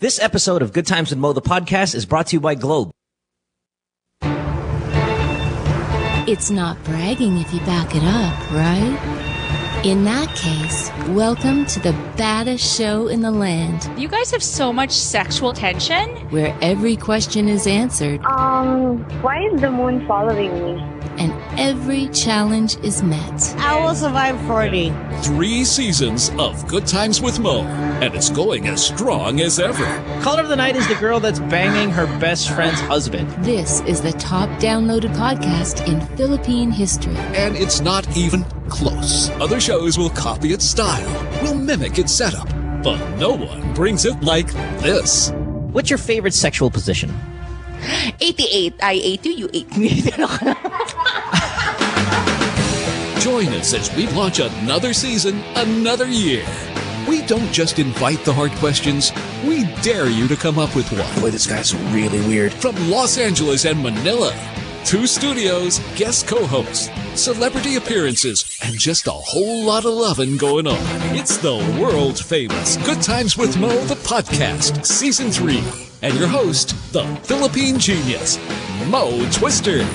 This episode of Good Times with Mo, the podcast, is brought to you by Globe. It's not bragging if you back it up, right? In that case, welcome to the baddest show in the land. You guys have so much sexual tension. Where every question is answered. Why is the moon following me? And every challenge is met. I will survive 40. 3 seasons of Good Times with Mo, and it's going as strong as ever. Caller of the night is the girl that's banging her best friend's husband. This is the top downloaded podcast in Philippine history. And it's not even close. Other shows will copy its style, will mimic its setup, but no one brings it like this. What's your favorite sexual position? 88. I ate you, you ate me. Join us as we launch another season, another year. We don't just invite the hard questions, we dare you to come up with one. Boy, this guy's really weird. From Los Angeles and Manila, 2 studios, guest co-hosts, celebrity appearances, and just a whole lot of loving going on. It's the world famous Good Times with Mo, the podcast, Season 3. And your host, the Philippine genius, Mo Twister.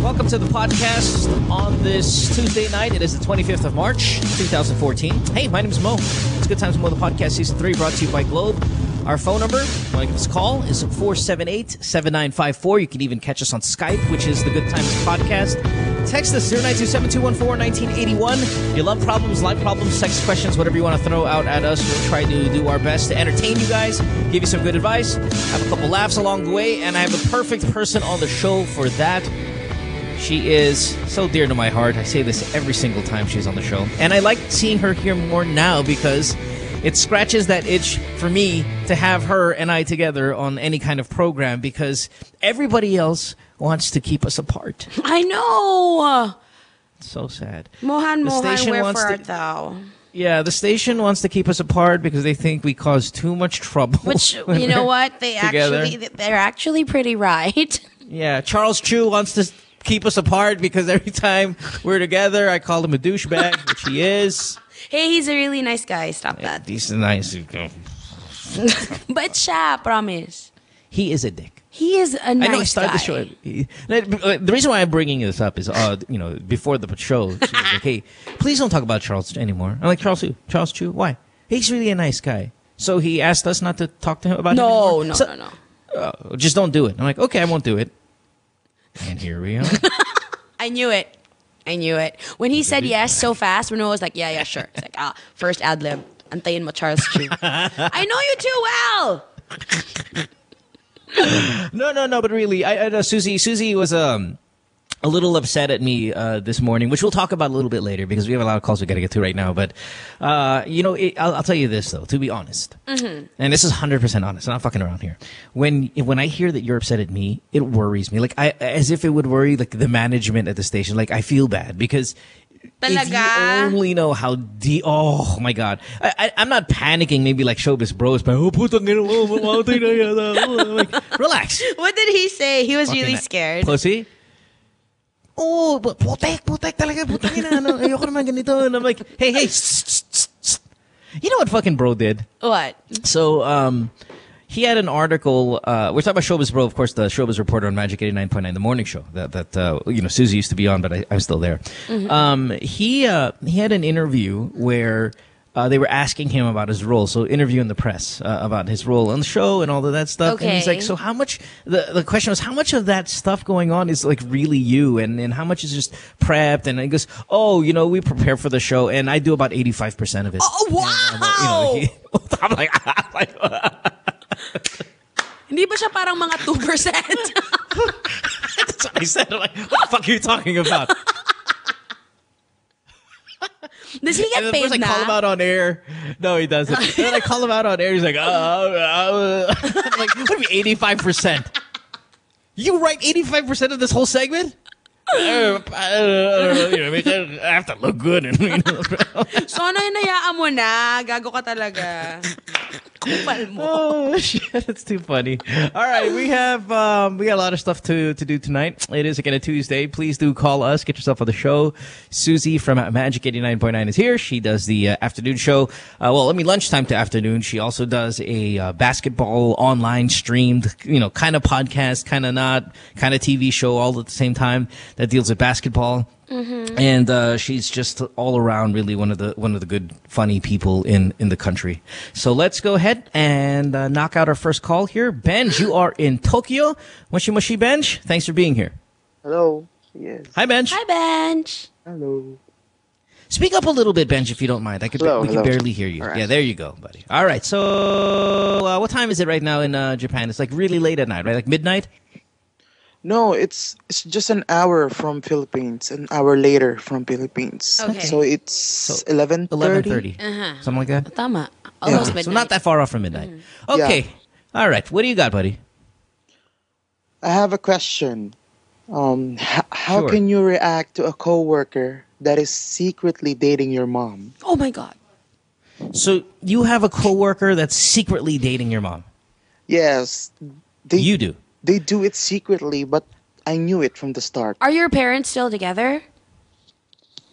Welcome to the podcast on this Tuesday night. It is the 25th of March, 2014. Hey, my name is Mo. It's Good Times with Mo, the podcast, Season 3, brought to you by Globe. Our phone number, if you want to give us a call, is 478-7954. You can even catch us on Skype, which is the Good Times podcast. Text us 0927-214-1981. If you love problems, life problems, sex questions, whatever you want to throw out at us, we'll try to do our best to entertain you guys, give you some good advice, have a couple laughs along the way, and I have the perfect person on the show for that. She is so dear to my heart. I say this every single time she's on the show. And I like seeing her here more now because it scratches that itch for me to have her and I together on any kind of program because everybody else wants to keep us apart. I know. It's so sad. Mohan, wants wherefore to- art thou? Yeah, the station wants to keep us apart because they think we cause too much trouble. Which, you know what? They're actually pretty right. Yeah, Charles Chu wants to keep us apart because every time we're together, I call him a douchebag, which he is. Hey, he's a really nice guy. Stop that. He's nice. But siya, promise. He is a dick. He is a nice guy. I know I started the show. The reason why I'm bringing this up is, before the show, she was like, hey, please don't talk about Charles anymore. I'm like, Charles who? Charles Chu? Why? He's really a nice guy. So he asked us not to talk to him about him anymore. No. Just don't do it. I'm like, okay, I won't do it. And here we are. I knew it. When he said yes so fast, Renault was like, yeah, sure. It's like, first ad-lib. Antayin mo, Charles Chu. I know you too well! No, but really, I know Suzy was a little upset at me this morning, which we'll talk about a little bit later because we have a lot of calls we got to get to right now. But, I'll tell you this, though, to be honest. Mm-hmm. And this is 100% honest. I'm not fucking around here. When I hear that you're upset at me, it worries me. Like, as if it would worry, like, the management at the station. Like, I feel bad because Talaga? if you only know how deep... Oh, my God. I'm not panicking maybe like Showbiz Bros, but like, relax. What did he say? He was really scared. Pussy? Oh, putek talaga, putang ina, ayoko naman ganito. And I'm like, hey, you know what fucking bro did? What? So, he had an article, we're talking about Showbiz Bro, of course, the Showbiz reporter on Magic 89.9, the morning show that Suzy used to be on, but I'm still there. Mm-hmm. He had an interview where they were asking him about his role. So interviewing the press about his role on the show and all of that stuff. Okay. And he's like, so how much, the question was, how much of that stuff going on is like really you and how much is just prepped? And he goes, we prepare for the show and I do about 85% of it. Oh, wow! And, I'm like, Hindi ba siya parang mga 2%? That's what I said. I'm like, what the fuck are you talking about? Does he get paid I call him out on air. No, he doesn't. And then I call him out on air. He's like, I'm like, what do you mean 85%? You write 85% of this whole segment? I have to look good. So, ano hinayaan mo na? Gago ka talaga. Kupal mo. Oh shit, that's too funny. All right, we got a lot of stuff to do tonight. It is again a Tuesday. Please do call us. Get yourself on the show. Suzy from Magic 89.9 is here. She does the afternoon show. Lunchtime to afternoon. She also does a basketball online streamed, kind of podcast, kind of not, kind of TV show all at the same time that deals with basketball. Mm-hmm. And she's just all around really one of the good funny people in the country. So let's go ahead and knock out our first call here. Benj, you are in Tokyo. Moshi Moshi Benj, thanks for being here. Hello. Yes. Hi Benj. Hi, Bench. Hello. Speak up a little bit, Benj, if you don't mind. We Hello. can barely hear you. All right. Yeah, there you go, buddy. All right. So what time is it right now in Japan? It's like really late at night, right? Like midnight? No, it's just an hour from Philippines, an hour later from Philippines. Okay. So it's 11:30. 11:30. Something like that. Tama. Almost Yeah. midnight. So not that far off from midnight. Okay. Yeah. All right. What do you got, buddy? I have a question. How Sure. can you react to a coworker that is secretly dating your mom? Oh my God. So you have a coworker that's secretly dating your mom. Yes. You do. They do it secretly, but I knew it from the start. Are your parents still together?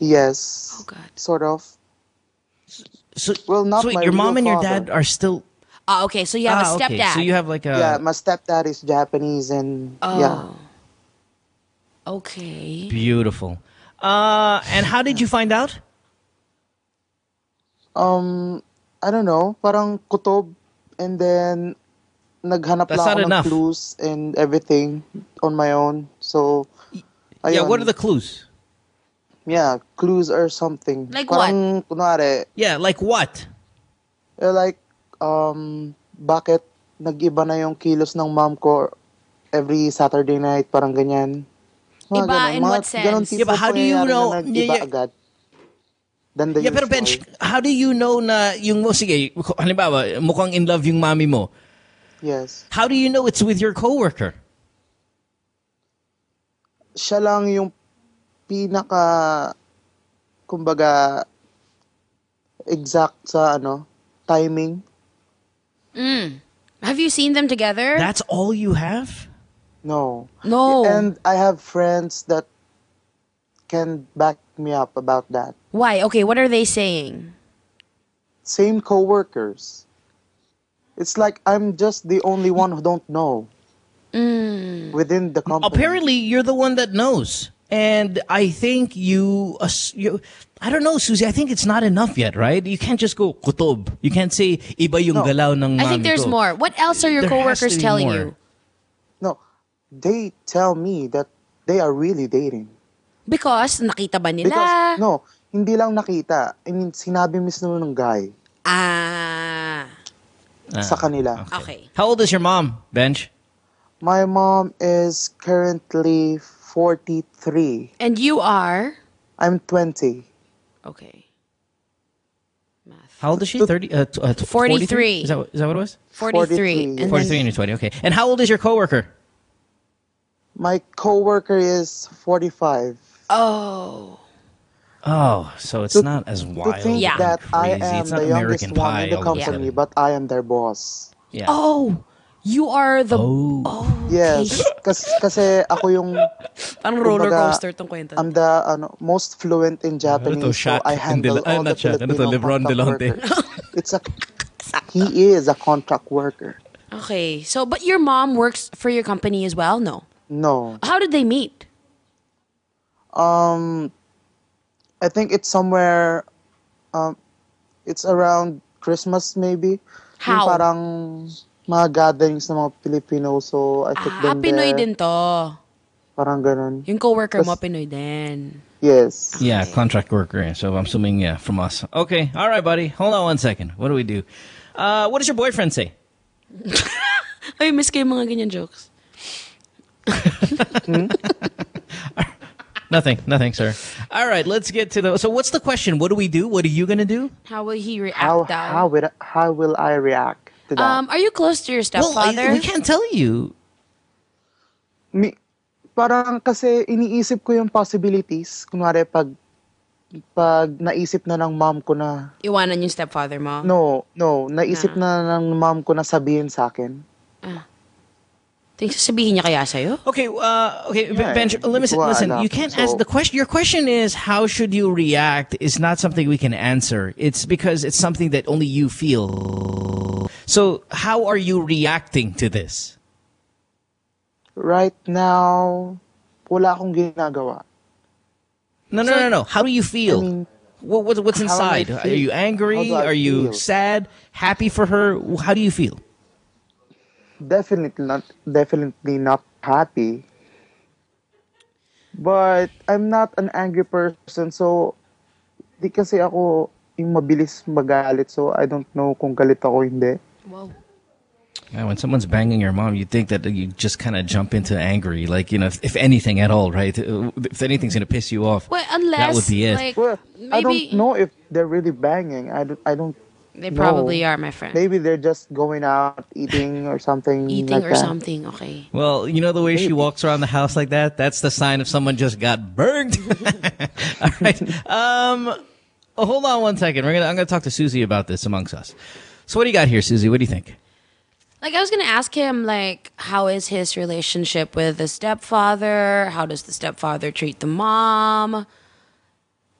Yes. Oh God. Sort of. So, Well, not so wait, my your mom real and your father. dad are still. Okay, so you have a okay. stepdad. So you have like a. Yeah, my stepdad is Japanese and yeah. Okay. Beautiful. And how did you find out? I don't know, parang kutob, and then naghanap That's lang not ako enough. ng clues and everything on my own. So, Yeah. ayun. What are the clues? Yeah, clues or something. Like parang, kunwari, Yeah. Like what? like, bakit nag-iba na yung kilos ng mom ko every Saturday night, parang ganyan. Mga Iba ganon. in Mga what ganon sense? tipo Yeah, but how do you pangyayari know- na nag-iba Yeah. agad? Than the Yeah, pero usual. Bench, how do you know na yung mo, sige, halimbawa, mukhang in love yung mami mo. Yes. How do you know it's with your coworker? Siya lang yung pinaka, kumbaga, exact sa timing. Have you seen them together? That's all you have? No. No. And I have friends that can back me up about that. Why? Okay, what are they saying? Same coworkers. It's like I'm just the only one who don't know within the company. Apparently, you're the one that knows. And I think you I don't know, Suzy, I think it's not enough yet, right? You can't just go, kutob. You can't say, iba yung galaw ng mami I think there's ko. more. What else are your There has coworkers to be telling more. you? No, they tell me that they are really dating. Because nakita ba nila? Because, no, hindi lang nakita. I mean, sinabi mismo ng guy Ah. sa kanila. Okay. How old is your mom, Bench? My mom is currently 43. And you are? I'm 20. Okay. How old is she? 43? Is that what it was? 43. 43. And 43 and you're 20, okay. And how old is your coworker? My coworker is 45. Oh. Oh, so it's not as To wild. think Yeah. that I crazy. am It's not the youngest American one Pie in the all of a company, sudden. but I am their boss. Yeah. Oh. You are the... Oh. Yes, kasi ako yung Parang roller kumbaga, coaster tong kwento. I'm the most fluent in Japanese, so I handle all the Filipino contract workers. He is a contract worker. Okay. So, but your mom works for your company as well? No. No, How did they meet? I think it's somewhere. It's around Christmas maybe. How? Yung parang mga gatherings ng mga Pilipino, so I took them Pinoy there. din to. Parang ganun. Yung coworker mo, Tas- Pinoy din. Yes. Yeah, contract worker. So I'm assuming, yeah, from us. Okay. All right, buddy. Hold on one second. What do we do? What does your boyfriend say? Ay, miss ko yung mga ganyan jokes. Nothing, sir. All right, let's get to the... So what's the question? What do we do? What are you going to do? How will he react How will I react to that? Are you close to your stepfather? Well, we can't tell you. Parang kasi iniisip ko yung possibilities. Kunwari pag pag naisip na ng mom ko na, Iwanan yung stepfather mo? no, naisip na ng mom ko na sabihin sa akin. Think sasabihin niya kaya sa'yo? Okay, Benj, listen. You can't ask the question. Your question is how should you react? Is not something we can answer. It's because it's something that only you feel. So, how are you reacting to this? Right now, wala akong ginagawa. No. How do you feel? I mean, what's how am I inside? Are feel? you angry? How do I Are you feel? sad? Happy for her? How do you feel? Definitely not happy. But I'm not an angry person, so di kasi ako yung mabilis magalit, so I don't know kung galit ako o hindi. Wow. Yeah, when someone's banging your mom, you think that you just kind of jump into angry, like, you know, if anything at all, right? If anything's going to piss you off, Well, unless, that would be it. like, Well, I maybe... don't know if they're really banging. I don't They know. probably are, my friend. Maybe they're just going out eating or something Eating like or that. something, okay. Well, you know the way she walks around the house like that? That's the sign of someone just got burned. All right. Hold on one second. I'm gonna talk to Suzy about this amongst us. So what do you got here, Suzy? What do you think? Like, I was gonna ask him, like, how is his relationship with the stepfather? How does the stepfather treat the mom?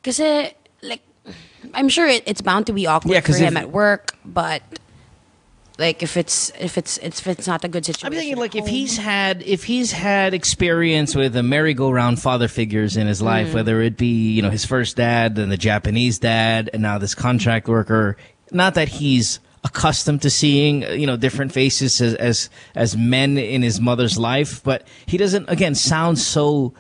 Kasi, like, I'm sure it's bound to be awkward for him at work, but like if it's not a good situation. I'm thinking like if he's had experience with the merry-go-round father figures in his life, whether it be, you know, his first dad and the Japanese dad and now this contract worker, not that he's accustomed to seeing, you know, different faces as men in his mother's life, but he doesn't, again, sound so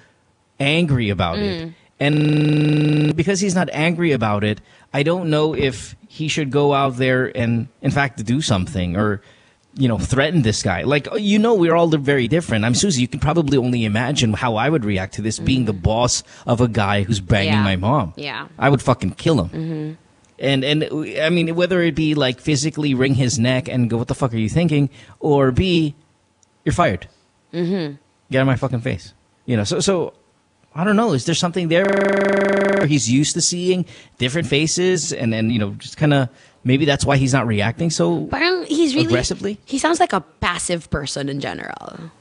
angry about it. And because he's not angry about it, I don't know if he should go out there and, in fact, do something or, you know, threaten this guy. Like, you know, we're all very different. I'm Suzy. You can probably only imagine how I would react to this being the boss of a guy who's banging my mom. Yeah. I would fucking kill him. And I mean, whether it be like physically wring his neck and go, what the fuck are you thinking? Or B, you're fired. Get out of my fucking face. You know, so I don't know. Is there something there? He's used to seeing different faces, and you know, just kind of maybe that's why he's not reacting so Parang he's really aggressively. He sounds like a passive person in general.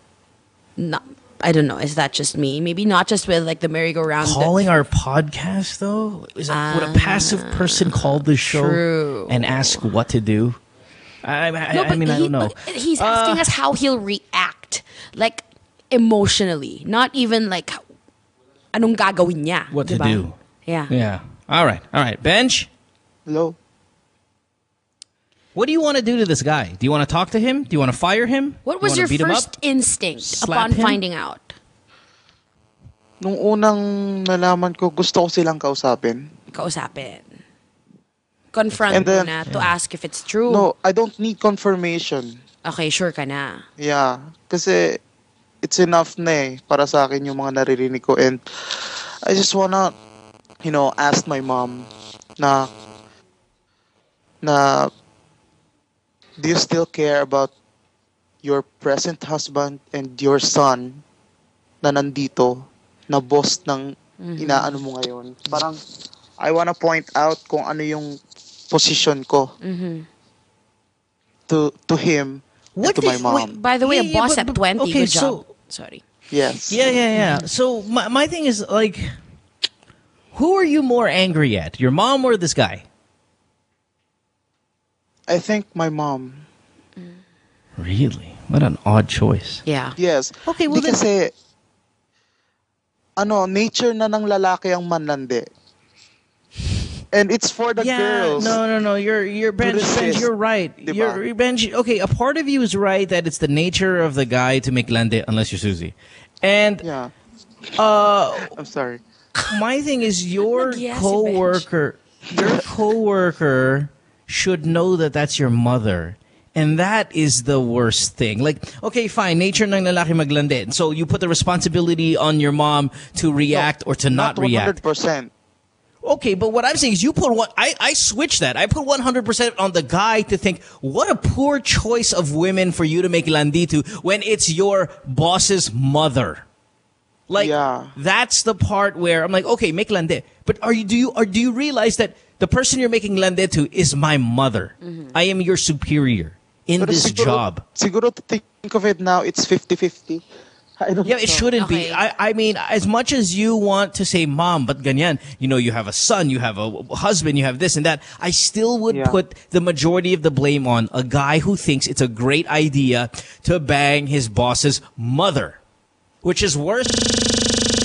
No, I don't know. Is that just me? Maybe not just with like the merry-go-round. Calling our podcast though, would a passive person call this show and ask what to do? I mean, I don't know. He's asking us how he'll react, like emotionally, not even like anong gagawin niya. What diba? to do? Yeah. All right. Benj, Hello? what do you want to do to this guy? Do you want to talk to him? Do you want to fire him? What was you your wanna beat him first up? instinct Slap upon him? finding out? Nung unang nalaman ko, gusto ko silang kausapin. Kausapin. Confront And then- mo na to ask if it's true. No, I don't need confirmation. Okay, sure ka na. Yeah, kasi it's enough na eh para sa akin yung mga naririnig ko, and I just wanna, you know, ask my mom na do you still care about your present husband and your son na nandito, na boss ng inaano mo ngayon? Parang I wanna point out kung ano yung position ko to him and to my mom. By the way, a boss but- at 20. okay, Good job. Sorry. Yes. Yeah. So my thing is like, who are you more angry at, your mom or this guy? I think my mom. Really? What an odd choice. Yeah. Yes. Okay, well Di kasi, nature na ng lalaki ang manlandi. And it's for the girls. No. You're Benj. resist, You're right. diba? You're Benj. Okay, a part of you is right that it's the nature of the guy to make lande, unless you're Suzy. And Yeah. I'm sorry. my thing is your Nag-yes si coworker should know that that's your mother. And that is the worst thing. Like, okay, fine, nature ng lalaki maglande. So you put the responsibility on your mom to react or to not react. 100%. Okay, but what I'm saying is you put one, I switch that. I put 100% on the guy to think, what a poor choice of women for you to make landito when it's your boss's mother. Like Yeah. that's the part where I'm like, okay, make lande. But do you realize that the person you're making lande to is my mother? I am your superior in Pero this job. Siguro to think of it now, it's 50-50. I don't Yeah, know. it shouldn't be. Okay. I mean, as much as you want to say, Mom, but ganyan, you have a son, you have a husband, you have this and that, I still would Yeah. put the majority of the blame on a guy who thinks it's a great idea to bang his boss's mother, which is worse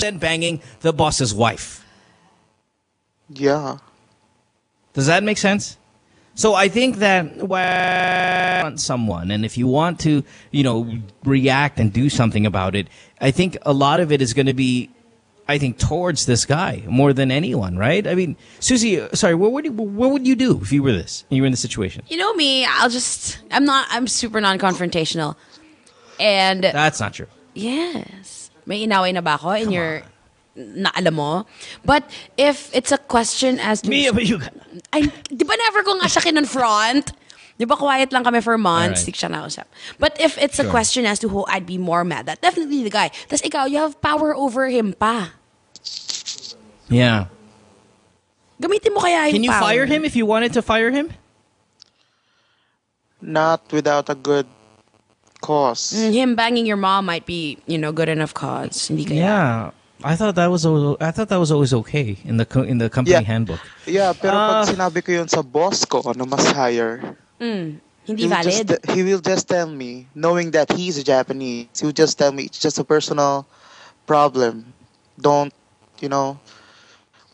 than banging the boss's wife. Yeah. Does that make sense? So I think that when you want someone, and if you want to, react and do something about it, I think a lot of it is going to be, I think, towards this guy more than anyone, right? I mean, Suzy, sorry, what would you do if you were you were in this situation? You know me, I'm super non-confrontational. And That's not true. yes, may inaway na ba ako in your na alam mo? But if it's a question as to Mia, but you... ay, di ba never ko nga siya kinonfront? Di ba quiet lang kami for months, Alright. di siya nausap. But if it's a Sure. question as to who I'd be more mad at, definitely the guy. Tas ikaw, you have power over him pa. Yeah. Gamitin mo kaya yung Can you power. fire him if you wanted to fire him? Not without a good cause. Him banging your mom might be, good enough cause. Hindi kaya. Yeah. I thought that was always okay in the company Yeah. handbook. Yeah, pero pag sinabi ko yun sa boss ko, mas higher, Hindi valid. he will just tell me, knowing that he's a Japanese, he will just tell me it's just a personal problem. Don't,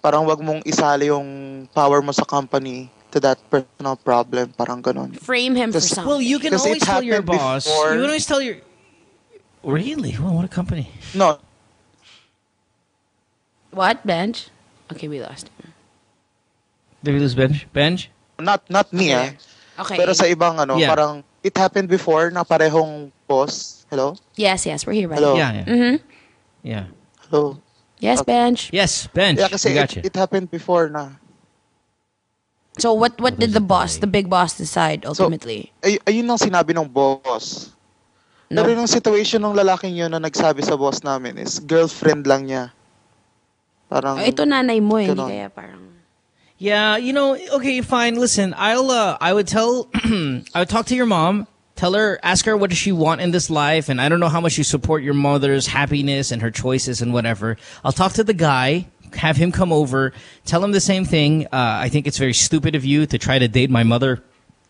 parang wag mong isali yung power mo sa company to that personal problem. Parang ganon. Frame him for Just- something. Well, you can Because always it tell your happened boss. before. You can always tell your... Really? Well, what a company. No, What? Bench? Okay, we lost him. Did we lose Benj? Benj? not me Okay. Pero sa ibang Yeah. parang it happened before na parehong boss. Hello? Yes, we're here, right? Hello? Yeah. Mm-hmm. Yeah. Hello? Yes, Bench. Yes, Benj. Yeah, kasi We got you. it happened before na. So what did the boss, delay? the big boss, decide ultimately? Ayun ang sinabi ng boss. No. Pero yung situation ng lalaking yun na nagsabi sa boss namin is girlfriend lang niya. Parang, Ito nanay mo, hindi Ganon. kaya parang... Yeah, okay, fine. Listen, I would I would talk to your mom, tell her, ask her what does she want in this life, and I don't know how much you support your mother's happiness and her choices and whatever. I'll talk to the guy, have him come over, tell him the same thing. I think it's very stupid of you to try to date my mother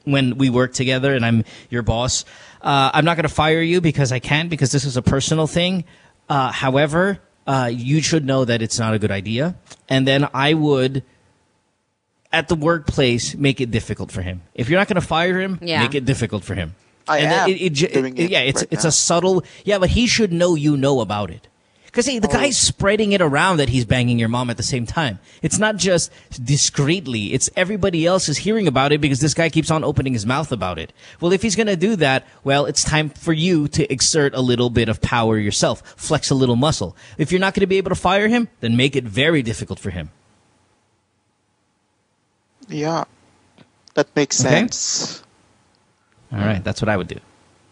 when we work together and I'm your boss. I'm not going to fire you because I can't, because this is a personal thing. However, you should know that it's not a good idea. And then I would, at the workplace, make it difficult for him. If you're not going to fire him, Yeah. make it difficult for him. I And am then doing it yeah, it's right it's now. a subtle, yeah, but he should know you know about it. Because the guy's spreading it around that he's banging your mom at the same time. It's not just discreetly. It's everybody else is hearing about it because this guy keeps on opening his mouth about it. Well, if he's going to do that, well, it's time for you to exert a little bit of power yourself. Flex a little muscle. If you're not going to be able to fire him, then make it very difficult for him. yeah, that makes Okay. sense. All right, that's what I would do.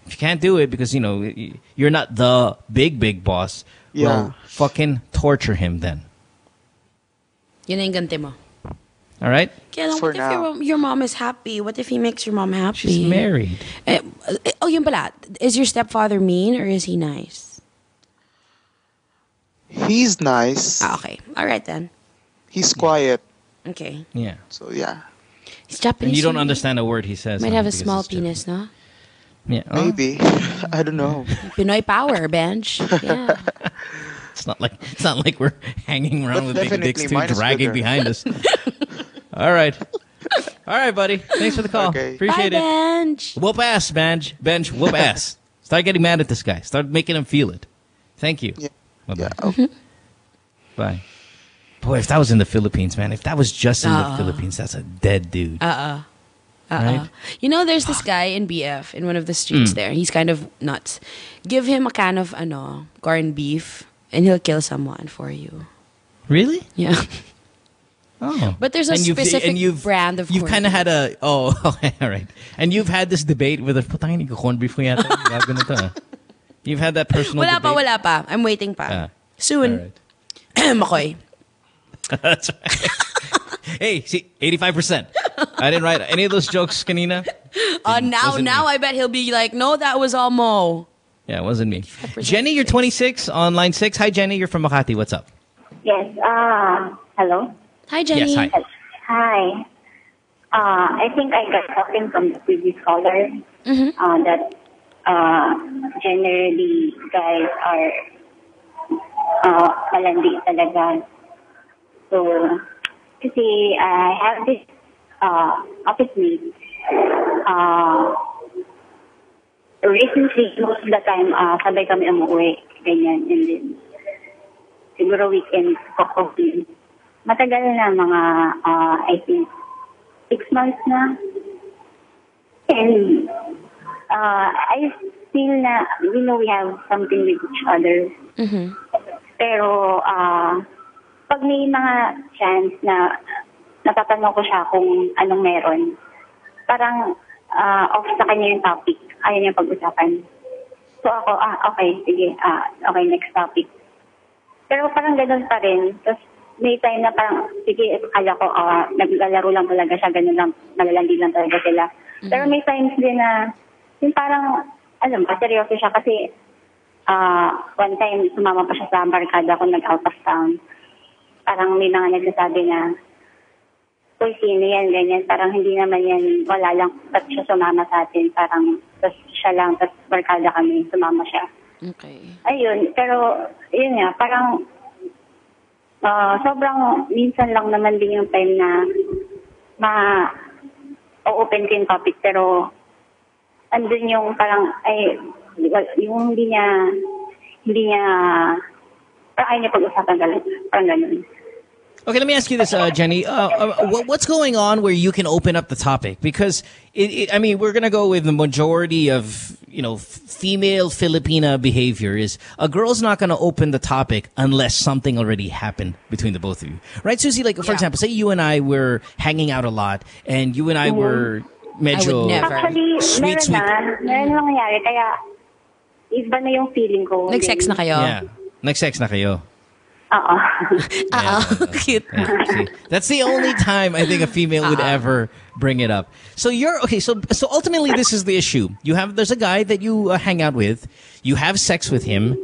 If you can't do it because, you're not the big boss, Yeah. well, fucking torture him then. Yun na yung ganti mo. All right? Kaya lang, For what if now. your mom is happy? What if he makes your mom happy? She's married. Yun pala. Is your stepfather mean or is he nice? He's nice. Okay. All right then. He's quiet. Okay. Yeah. So yeah, He's Japanese. And you don't so understand a word he says. Might huh, have a because small it's Japanese. penis, no? Yeah. Oh, maybe. I don't know. Pinoy power, bench. Yeah. it's not like we're hanging around But with big definitely dicks too, mine is dragging bigger. behind us. All right, buddy. Thanks for the call. Okay. Appreciate Bye, it. bench. Whoop ass, bench. Bench, whoop ass. Start getting mad at this guy. Start making him feel it. Thank you. Yeah. Bye-bye. Yeah. Okay. Bye. Boy, if that was in the Philippines, man. If that was just in the Philippines, that's a dead dude. Right? There's this guy in BF in one of the streets there. He's kind of nuts. Give him a can of corned beef and he'll kill someone for you. Really? Yeah. Oh. But there's a specific brand of You've corned kind of beef. had a... Oh, okay, all right. And you've had this debate with... Putangin ko corned beef ko yata. Gago na to, ah. You've had that personal Wala debate. pa. I'm waiting pa. Soon. All Makoy. right. That's right. Hey, see, 85%. I didn't write any of those jokes, kanina. Now I bet he'll be like, no, that was all Mo. Yeah, it wasn't me. Jenny, you're 26 on line 6. Hi, Jenny. You're from Makati. What's up? Yes. Hello. Hi, Jenny. Yes, hi. Hi. I think I got something from the previous caller that generally guys are malandi talaga. So, kasi I have this office mate. Recently, most of the time, sabay kami umuwi. Ganyan. And then, siguro weekend, coffee. Matagal na mga, I think, 6 months na. And I feel na, we know we have something with each other. Pero, pag may mga chance na natatanong ko siya kung anong meron, parang off sa kanya yung topic. Ayaw niya pag-usapan. So ako, okay, sige, okay, next topic. Pero parang ganun pa rin. Tapos may time na parang, sige, akala ko, naglalaro lang talaga siya, ganun lang, malalandi lang talaga sila. Pero may times din na, yung parang, alam ba, seryoso siya kasi one time, sumama pa siya sa barkada ko, nag-out of town. Parang may mga nagsasabi na, uy, sino yan, ganyan. Parang hindi naman yan, wala lang, ba't siya sumama sa atin. Parang, tas siya lang, tas barkada kami, sumama siya. Okay. Ayun, pero, yun nga, parang, sobrang minsan lang naman din yung time na o-open ko yung topic, pero, andun yung parang, ay, yung hindi niya, parang ayaw niya pag-usapan talaga, parang ganun. Okay, let me ask you this, Jenny. What's going on where you can open up the topic? Because, I mean, we're going to go with the majority of, female Filipina behavior is a girl's not going to open the topic unless something already happened between the both of you. Right, Suzy? Like, for example, say you and I were hanging out a lot and you and I were medyo... I would never. Actually, sweet. meron nangyari, kaya iba na yung feeling ko. Nag-sex na kayo? Yeah. Nag-sex na kayo. Oo. Cute. Yeah, see, that's the only time I think a female would ever bring it up. So you're okay. So ultimately, this is the issue. There's a guy that you hang out with. You have sex with him.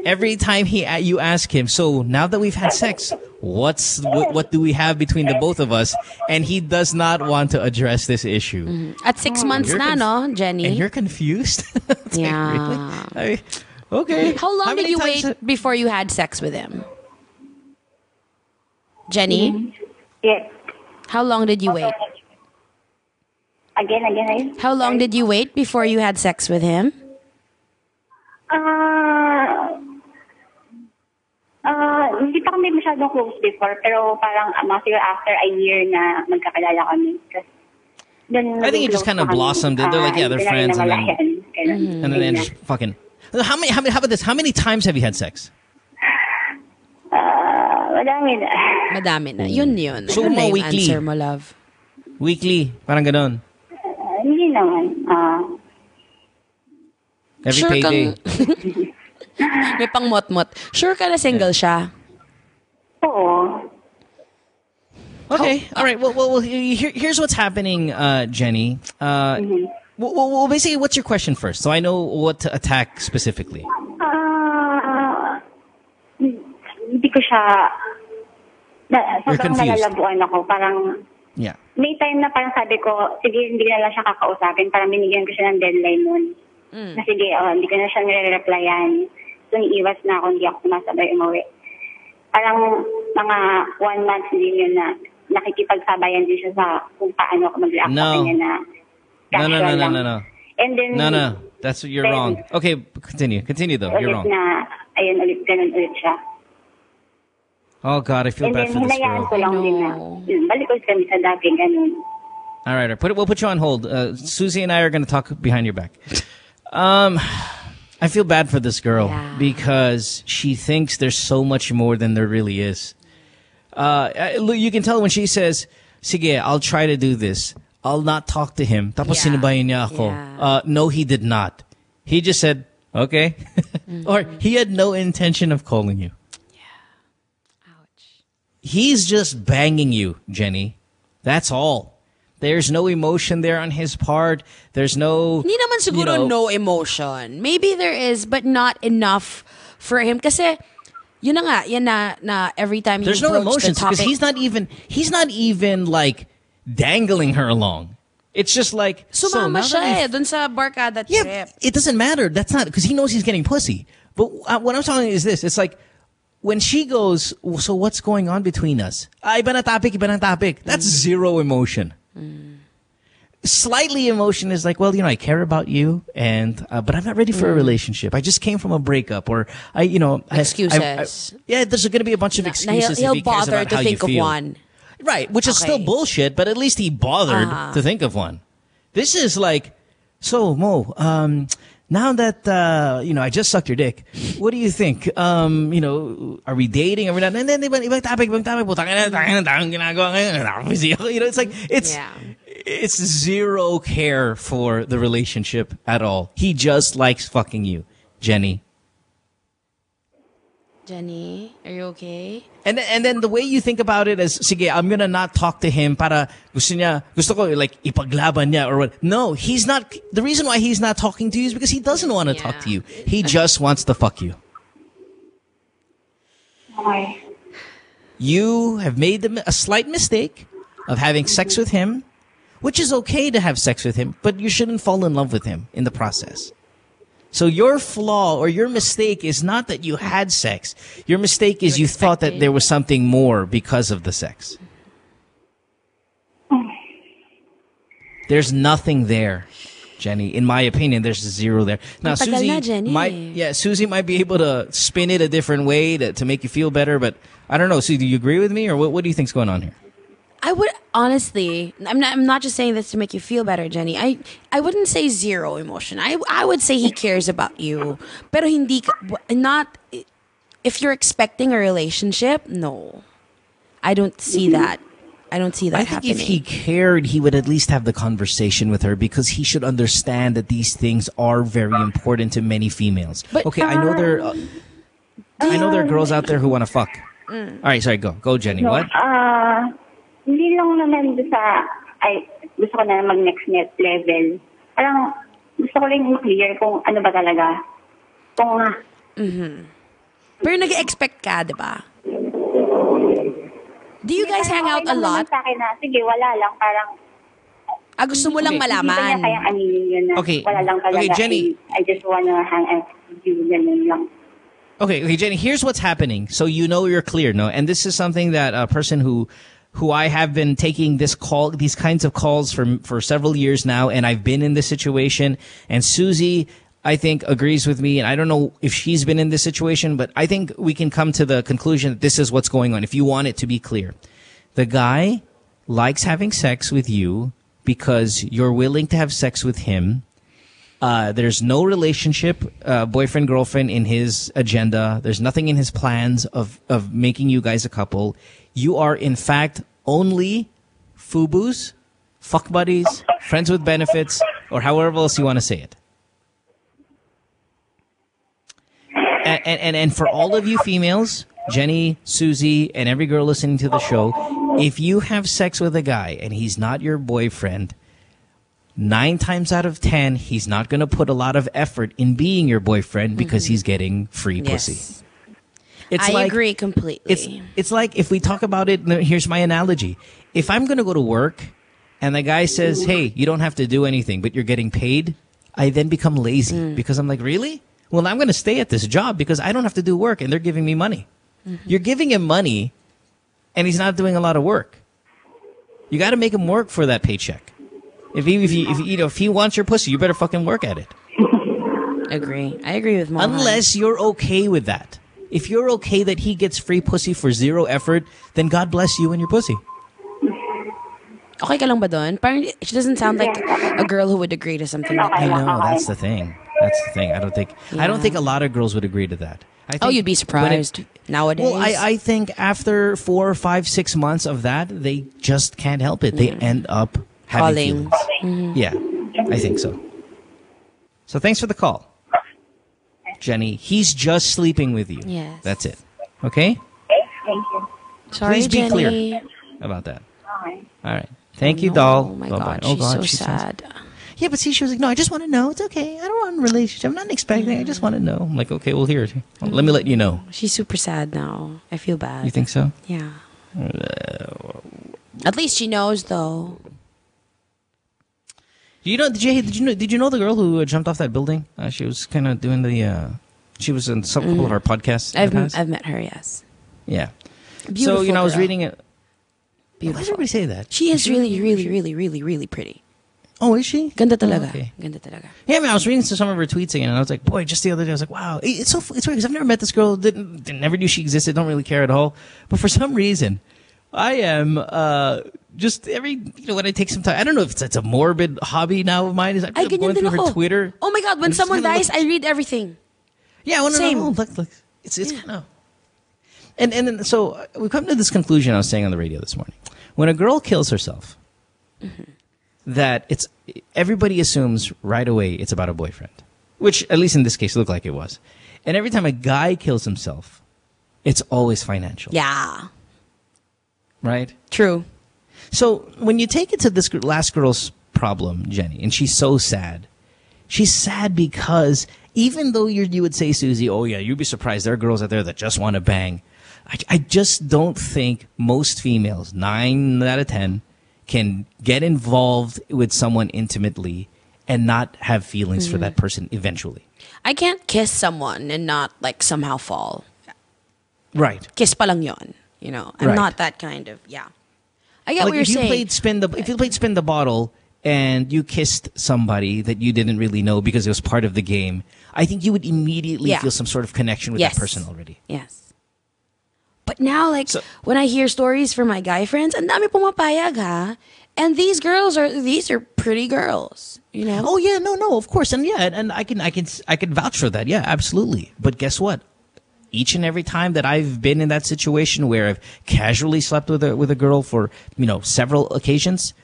Every time you ask him, so now that we've had sex, what do we have between the both of us? And he does not want to address this issue. At 6 months na, no, Jenny? And you're confused. Yeah. Really? Okay. How long did many you times wait before you had sex with him? Jenny? Yes. How long did you wait? Again. How long did you wait before you had sex with him? Hindi pa kami masyadong close before, pero parang siguro after a year na magkakilala kami. I think it just kind of blossomed. They're like, yeah, they're friends, and then just fucking. How about this? How many times have you had sex? Madami na. Yun. So, Ano na yung weekly? answer mo, love? Weekly? Parang ganon. Hindi naman. Every Sure payday. May pang mot-mot. Sure ka na single siya? Oo. Okay. All right. Well, here's what's happening, Jenny. Well, basically, what's your question first? So I know what to attack specifically. Hindi ko siya... sobrang confused. nalalabuan ako. Parang... Yeah. May time na parang sabi ko, sige, hindi ko na lang siya kakausapin. Parang binigyan ko siya ng deadline nun. Na sige, hindi ko na siya nire-replyan. So, niiwas na ako, hindi ako sumasabay umuwi. Parang mga 1 month din yun na nakikipagsabayan din siya sa kung paano ako mag-react sa kanya na casual lang. No. And then... No. That's you're wrong. Okay, continue though. You're wrong. Na, ayun, ganun ulit siya. Oh God, I feel bad for this hinayaan girl. ko lang din na, balikod kami sa dati, ganun. All right, we'll put you on hold. Suzy and I are going to talk behind your back. I feel bad for this girl because she thinks there's so much more than there really is. You can tell when she says, "Sige, I'll try to do this. I'll not talk to him." Tapos sinabayan niya ako. No, he did not. He just said, "Okay," or he had no intention of calling you. He's just banging you, Jenny. That's all. There's no emotion there on his part. There's no... Hindi naman siguro no emotion. Maybe there is, but not enough for him. Kasi, yun na nga, yan na every time there's no emotions because he's not even like dangling her along. It's just like... Sumama siya dun sa barkada trip. Yeah, it doesn't matter. That's not... Because he knows he's getting pussy. But what I'm telling you is this. It's like, when she goes, so what's going on between us? Iba na topic. That's zero emotion. Slightly emotion is like, well, I care about you, and but I'm not ready for a relationship. I just came from a breakup, or excuses. There's going to be a bunch of excuses. He'll if he cares bother about to how think you of feel. one. Right, which is still bullshit, but at least he bothered to think of one. This is like, so Mo, now that I just sucked your dick, what do you think? Are we dating? Are we not? And then ibang topic. It's like it's zero care for the relationship at all. He just likes fucking you, Jenny. Jenny, are you okay? And then the way you think about it is, sige, I'm gonna not talk to him para gusto ko like ipaglaban niya or what. No, he's not. The reason why he's not talking to you is because he doesn't want to talk to you. He just wants to fuck you. Okay. You have made a slight mistake of having sex with him, which is okay to have sex with him, but you shouldn't fall in love with him in the process. So your flaw or your mistake is not that you had sex. Your mistake is you thought that there was something more because of the sex. There's nothing there, Jenny. In my opinion, there's zero there. Now, Suzy might be able to spin it a different way to make you feel better, but I don't know. Suzy, do you agree with me, or what do you think's going on here? I would honestly, I'm not just saying this to make you feel better, Jenny. I wouldn't say zero emotion. I would say he cares about you. Pero not if you're expecting a relationship, no. I don't see that. I don't see that happening. I think if he cared, he would at least have the conversation with her, because he should understand that these things are very important to many females. But, okay, I know there are girls out there who want to fuck. All right, sorry, go Jenny. No, what? Hindi lang naman gusto ko na mag-next level. Parang gusto ko lang i-clear kung ano ba talaga. Pero nag-expect ka, di ba? Do you guys hang out a lot? Sa akin na, sige, wala lang. Parang, gusto mo lang malaman. Hindi kanya kayang aminin yun na wala lang talaga. Okay, Jenny. I just wanna hang out with you, ganun lang. Okay, Jenny, here's what's happening. So you're clear, no? And this is something that a person who I have been taking these kinds of calls for several years now, and I've been in this situation, and Suzy, I think, agrees with me, and I don't know if she's been in this situation, but I think we can come to the conclusion that this is what's going on, if you want it to be clear. The guy likes having sex with you because you're willing to have sex with him. There's no relationship, boyfriend, girlfriend in his agenda. There's nothing in his plans of making you guys a couple. You are, in fact, only FUBUs, fuck buddies, friends with benefits, or however else you want to say it. And for all of you females, Jenny, Suzy, and every girl listening to the show, if you have sex with a guy and he's not your boyfriend, 9 times out of 10, he's not going to put a lot of effort in being your boyfriend because he's getting free pussy. I agree completely. It's like, if we talk about it, here's my analogy. If I'm going to go to work and the guy says, hey, you don't have to do anything, but you're getting paid, I then become lazy because I'm like, really? Well, I'm going to stay at this job because I don't have to do work and they're giving me money. You're giving him money and he's not doing a lot of work. You got to make him work for that paycheck. If he wants your pussy, you better fucking work at it. Agree. I agree with Mohan. Unless you're okay with that. If you're okay that he gets free pussy for 0 effort, then God bless you and your pussy. Okay ka lang ba dun? Parang she doesn't sound like a girl who would agree to something like that. I know, that's the thing. I don't think a lot of girls would agree to that. I think you'd be surprised nowadays. Well, I think after 4, 5, 6 months of that, they just can't help it. They end up having feelings. Yeah, I think so. So thanks for the call, Jenny. He's just sleeping with you. Yes. That's it. Okay? Thank you. Sorry, Please be Jenny. clear about that. Okay. All right. Thank you, No, doll. Oh my Bye-bye. God, Oh, she's God, so she sounds- sad. Yeah, but see, she was like, no, I just want to know. It's okay. I don't want a relationship. I'm not expecting. I just want to know. I'm like, okay, well, here. Let me let you know. She's super sad now. I feel bad. You think so? Yeah. At least she knows, though. You know? Did you know the girl who jumped off that building? She was kind of doing the. She was in some couple of our podcasts. in the past. I've met her. Yes. Yeah. Beautiful So I was girl. reading it. Why Beautiful. does everybody say that? She is really, really, really, really, really pretty. Oh, is she? Ganda talaga. Oh, okay. Ganda talaga. Yeah, I mean, I was reading some of her tweets again, and I was like, boy, just the other day, I was like, wow, it's weird because I've never met this girl, never knew she existed, don't really care at all. But for some reason, I am just when I take some time, I don't know if it's a morbid hobby now of mine. Is I'm Ay, going ganyan din through her ako. Twitter. Oh my God, when and just someone kinda dies, I read everything. Yeah, I want to Same. know. Look, it's kind of. And then so we come to this conclusion I was saying on the radio this morning. When a girl kills herself, that everybody assumes right away it's about a boyfriend, which at least in this case looked like it was. And every time a guy kills himself, it's always financial. Yeah. Right? True. So when you take it to this last girl's problem, Jenny, and she's so sad. She's sad because even though you would say, Suzy, oh yeah, you'd be surprised. There are girls out there that just want to bang. I just don't think most females, 9 out of 10, can get involved with someone intimately and not have feelings for that person eventually. I can't kiss someone and not like somehow fall. Right. Kiss pa lang yon. You know, I'm Right. not that kind of, yeah. I get Like what you're if you saying. if you played spin the bottle and you kissed somebody that you didn't really know because it was part of the game, I think you would immediately Yeah. feel some sort of connection with Yes. that person already. Yes. But now, like, So- when I hear stories from my guy friends, ang dami pumapayag, ha? And these are pretty girls, you know? Oh yeah, no, of course, and yeah, and I can vouch for that. Yeah, absolutely. But guess what? Each and every time that I've been in that situation where I've casually slept with a girl for several occasions,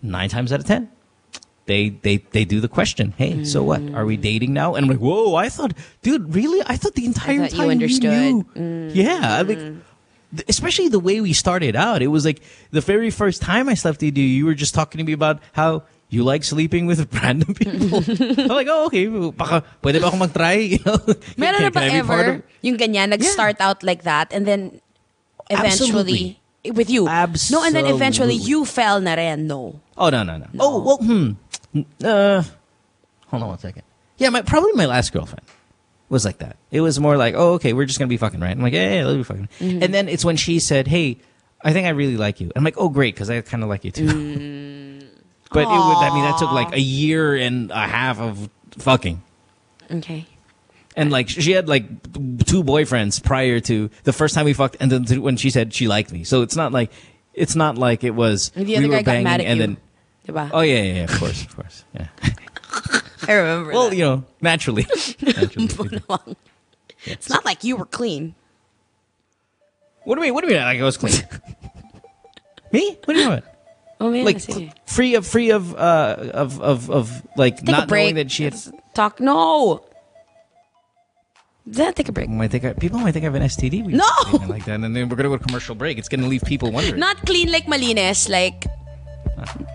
9 times out of 10, they do the question. Hey, so what? Are we dating now? And I'm like, whoa! I thought, dude, really? I thought the entire thought you time understood. knew. Yeah, especially the way we started out. It was like the very first time I slept with you, you were just talking to me about how you like sleeping with random people. I'm like, oh, okay. Baka, pwede ba ako mag-try? Meron na ba Can I be part ever of- yung ganyan, nag-start out like that and then eventually with you? No, and then eventually Absolutely. you fell na rin, no. Oh, no. Oh, well, hold on one second. Yeah, probably my last girlfriend was like that. It was more like, oh, okay, we're just going to be fucking, right? I'm like, yeah, let's be fucking. And then it's when she said, hey, I think I really like you. I'm like, oh, great, because I kind of like you too. But that took like a year and a half of fucking. Okay. And like she had like 2 boyfriends prior to the first time we fucked, and then when she said she liked me. So it's not like it was And the we other were guy got banging mad at and you. then Diba? oh yeah, of course, yeah. I remember Well, that. naturally. It's not like you were clean. What do you mean? Like I was clean? Me? What do you mean? Oh man, Like sige. free of like Take not a break. knowing that she had. Talk. No. Take a break. People might think I have an STD. No! Like that, and then we're gonna go to commercial break. It's gonna leave people wondering. Not clean like malinis, like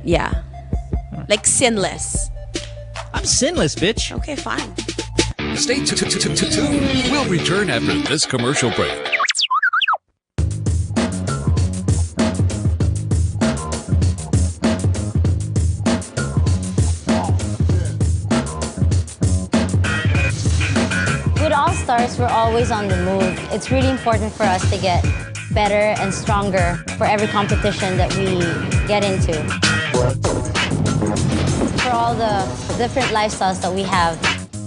yeah, like sinless. I'm sinless, bitch. Okay, fine. Stay tuned. We'll return after this commercial break. With All Stars, we're always on the move. It's really important for us to get better and stronger for every competition that we get into. For all the different lifestyles that we have,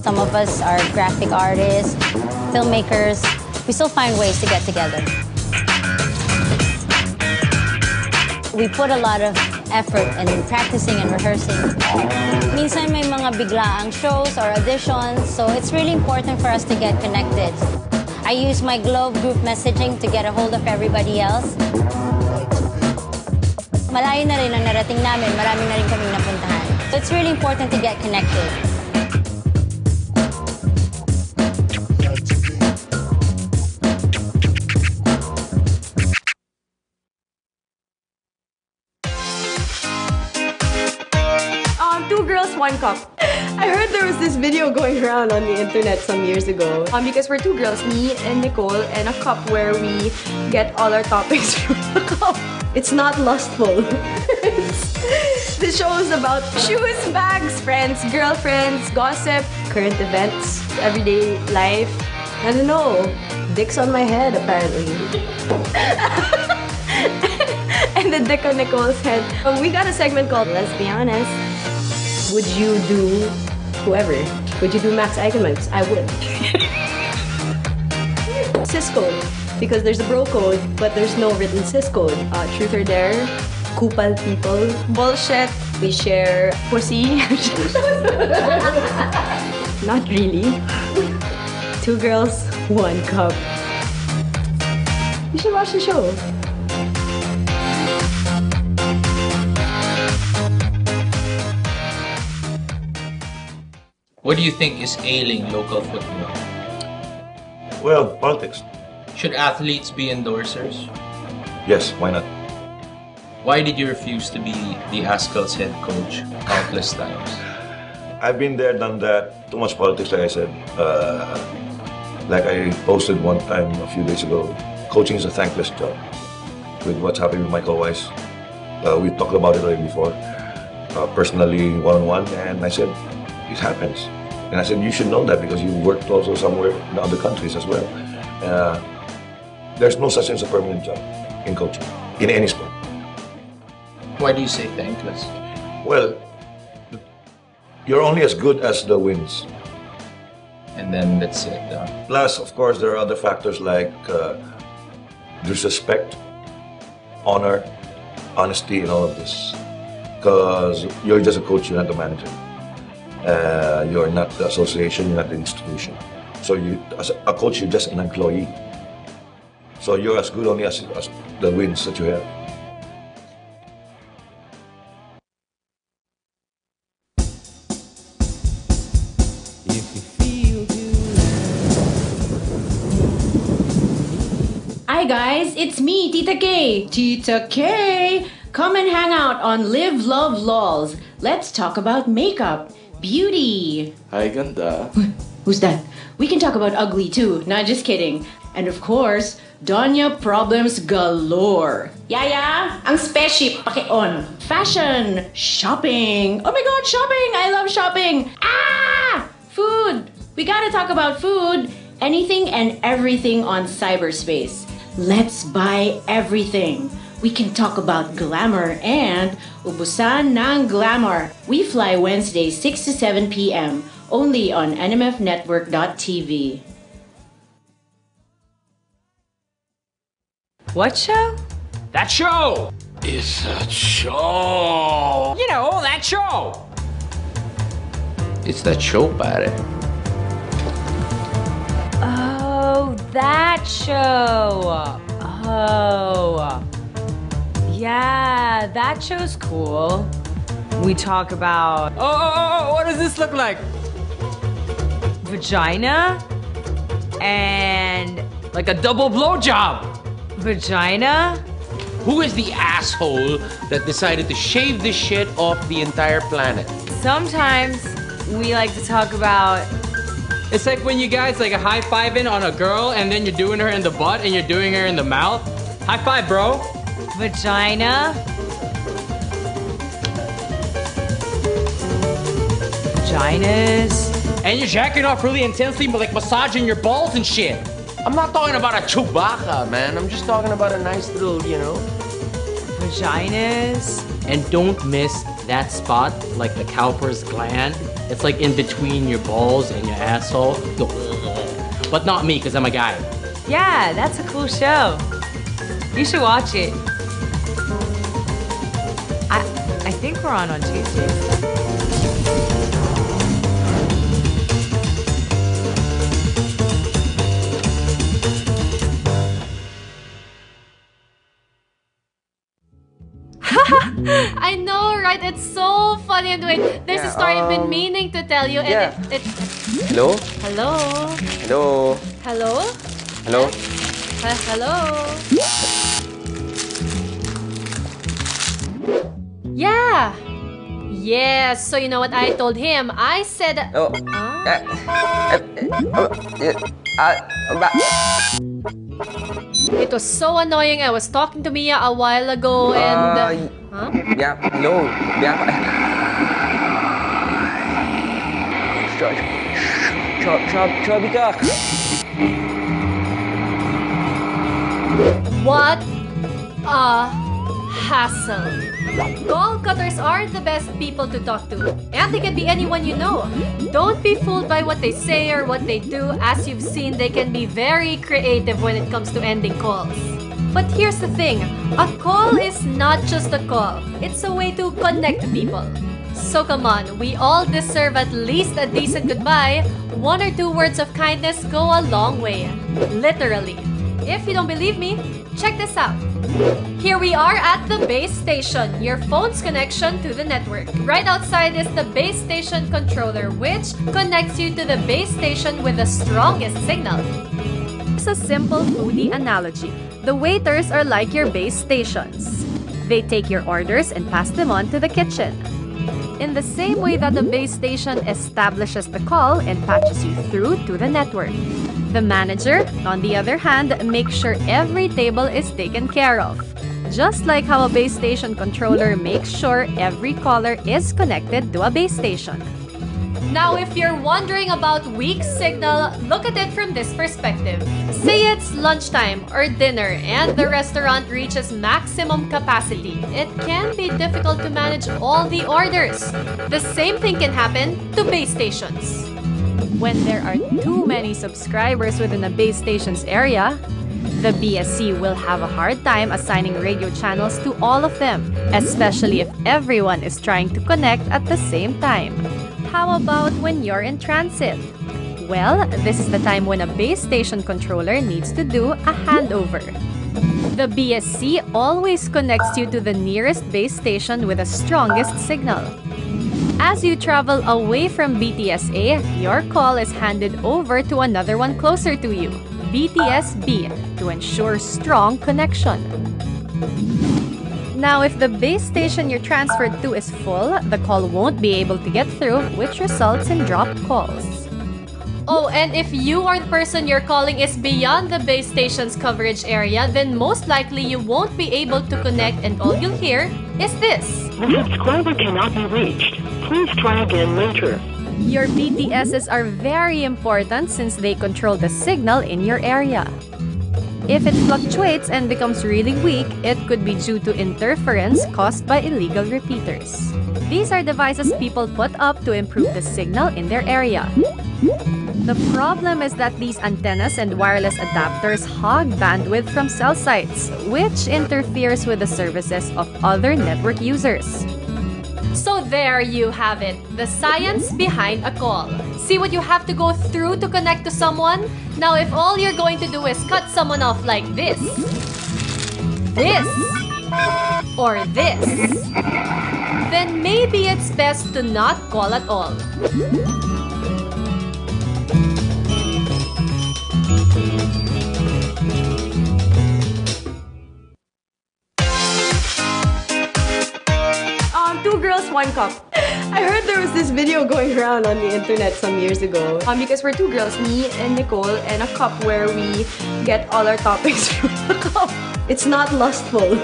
some of us are graphic artists, filmmakers. We still find ways to get together. We put a lot of effort in practicing and rehearsing. Minsan may mga biglaang shows or auditions, so it's really important for us to get connected. I use my Globe group messaging to get a hold of everybody else. Malayo na rin ang narating namin, marami na rin kaming napuntahan. So it's really important to get connected. cup. I heard there was this video going around on the internet some years ago. Because we're two girls, me and Nicole, and a cup where we get all our topics from the cup. It's not lustful. This show is about shoes, bags, friends, girlfriends, gossip, current events, everyday life. I don't know. Dick's on my head, apparently. And the dick on Nicole's head. We got a segment called Let's Be Honest. Would you do whoever? Would you do Max Eigenmans? I would. Cis code. Because there's a bro code, but there's no written cis code. Truth or dare. Kupal people. Bullshit. We share pussy. Not really. 2 girls, 1 cup. You should watch the show. What do you think is ailing local football? Well, politics. Should athletes be endorsers? Yes, why not? Why did you refuse to be the Askel's head coach countless times? I've been there, done that. Too much politics, like I said. Like I posted one time a few days ago, coaching is a thankless job. With what's happening with Michael Weiss, we talked about it already before, personally, one-on-one, and I said, it happens. And I said, you should know that because you worked also somewhere in other countries as well. There's no such thing as a permanent job in coaching, in any sport. Why do you say thankless? Well, you're only as good as the wins. And then that's it. Plus, of course, there are other factors like disrespect, honor, honesty, and all of this. Because you're just a coach, you're not the manager. You're not the association, you're not the institution. So you, as a coach, you're just an employee. So you're as good only as the wins that you have. Hi guys, it's me, Tita K. Tita K! Come and hang out on Live, Love, Lols. Let's talk about makeup, beauty. Hi, ganda. Who's that? We can talk about ugly too, not just kidding. And of course, Donya problems galore. Yaya, ang spaceship paki-on. Fashion, shopping. Oh my god, shopping! I love shopping. Ah! Food. We gotta talk about food. Anything and everything on cyberspace. Let's buy everything. We can talk about glamour and ubusan ng glamour. We fly Wednesday 6 to 7 p.m. only on nmfnetwork.tv. What show? That show! It's a show. You know, that show! It's that show, pare. Oh, that show. Oh. Yeah, that show's cool. We talk about... Oh, what does this look like? Vagina and... Like a double blowjob! Vagina? Who is the asshole that decided to shave this shit off the entire planet? Sometimes we like to talk about... It's like when you guys like a high-fiving on a girl and then you're doing her in the butt and you're doing her in the mouth. High five, bro. Vagina. Vaginas. And you're jacking off really intensely, but like massaging your balls and shit. I'm not talking about a Chewbacca, man. I'm just talking about a nice little, you know. Vaginas. And don't miss that spot, like the Cowper's gland. It's like in between your balls and your asshole. Go, but not me, because I'm a guy. Yeah, that's a cool show. You should watch it. I think we're on Tuesdays. I know, right? It's so funny. And wait, there's a story I've been meaning to tell you. And it's... Hello? Hello? Hello? Hello? Hello? Hello? Yeah. Yes, so you know what I told him? I said... It was so annoying. I was talking to Mia a while ago and... Yeah, no. Yeah. Chubby ka. What a hassle. Call cutters aren't the best people to talk to, and they can be anyone you know. Don't be fooled by what they say or what they do. As you've seen, they can be very creative when it comes to ending calls. But here's the thing, a call is not just a call. It's a way to connect people. So come on, we all deserve at least a decent goodbye. 1 or 2 words of kindness go a long way. Literally. If you don't believe me, check this out. Here we are at the base station, your phone's connection to the network. Right outside is the base station controller, which connects you to the base station with the strongest signal. It's a simple foodie analogy. The waiters are like your base stations. They take your orders and pass them on to the kitchen. In the same way that the base station establishes the call and patches you through to the network. The manager, on the other hand, makes sure every table is taken care of. Just like how a base station controller makes sure every caller is connected to a base station. Now, if you're wondering about weak signal, look at it from this perspective. Say it's lunchtime or dinner and the restaurant reaches maximum capacity. It can be difficult to manage all the orders. The same thing can happen to base stations. When there are too many subscribers within a base station's area, the BSC will have a hard time assigning radio channels to all of them, especially if everyone is trying to connect at the same time. How about when you're in transit? Well, this is the time when a base station controller needs to do a handover. The BSC always connects you to the nearest base station with the strongest signal. As you travel away from BTSA, your call is handed over to another one closer to you, BTSB, to ensure strong connection. Now, if the base station you're transferred to is full, the call won't be able to get through, which results in dropped calls. Oh, and if you or the person you're calling is beyond the base station's coverage area, then most likely you won't be able to connect and all you'll hear is this. The subscriber cannot be reached. Please try again later. Your BTSs are very important since they control the signal in your area. If it fluctuates and becomes really weak, it could be due to interference caused by illegal repeaters. These are devices people put up to improve the signal in their area. The problem is that these antennas and wireless adapters hog bandwidth from cell sites, which interferes with the services of other network users. So there you have it, the science behind a call. See what you have to go through to connect to someone? Now if all you're going to do is cut someone off like this, or this, then maybe it's best to not call at all. Two girls, one cup. I heard there was this video going around on the internet some years ago. Because we're two girls, me and Nicole, and a cup where we get all our topics from the cup. It's not lustful.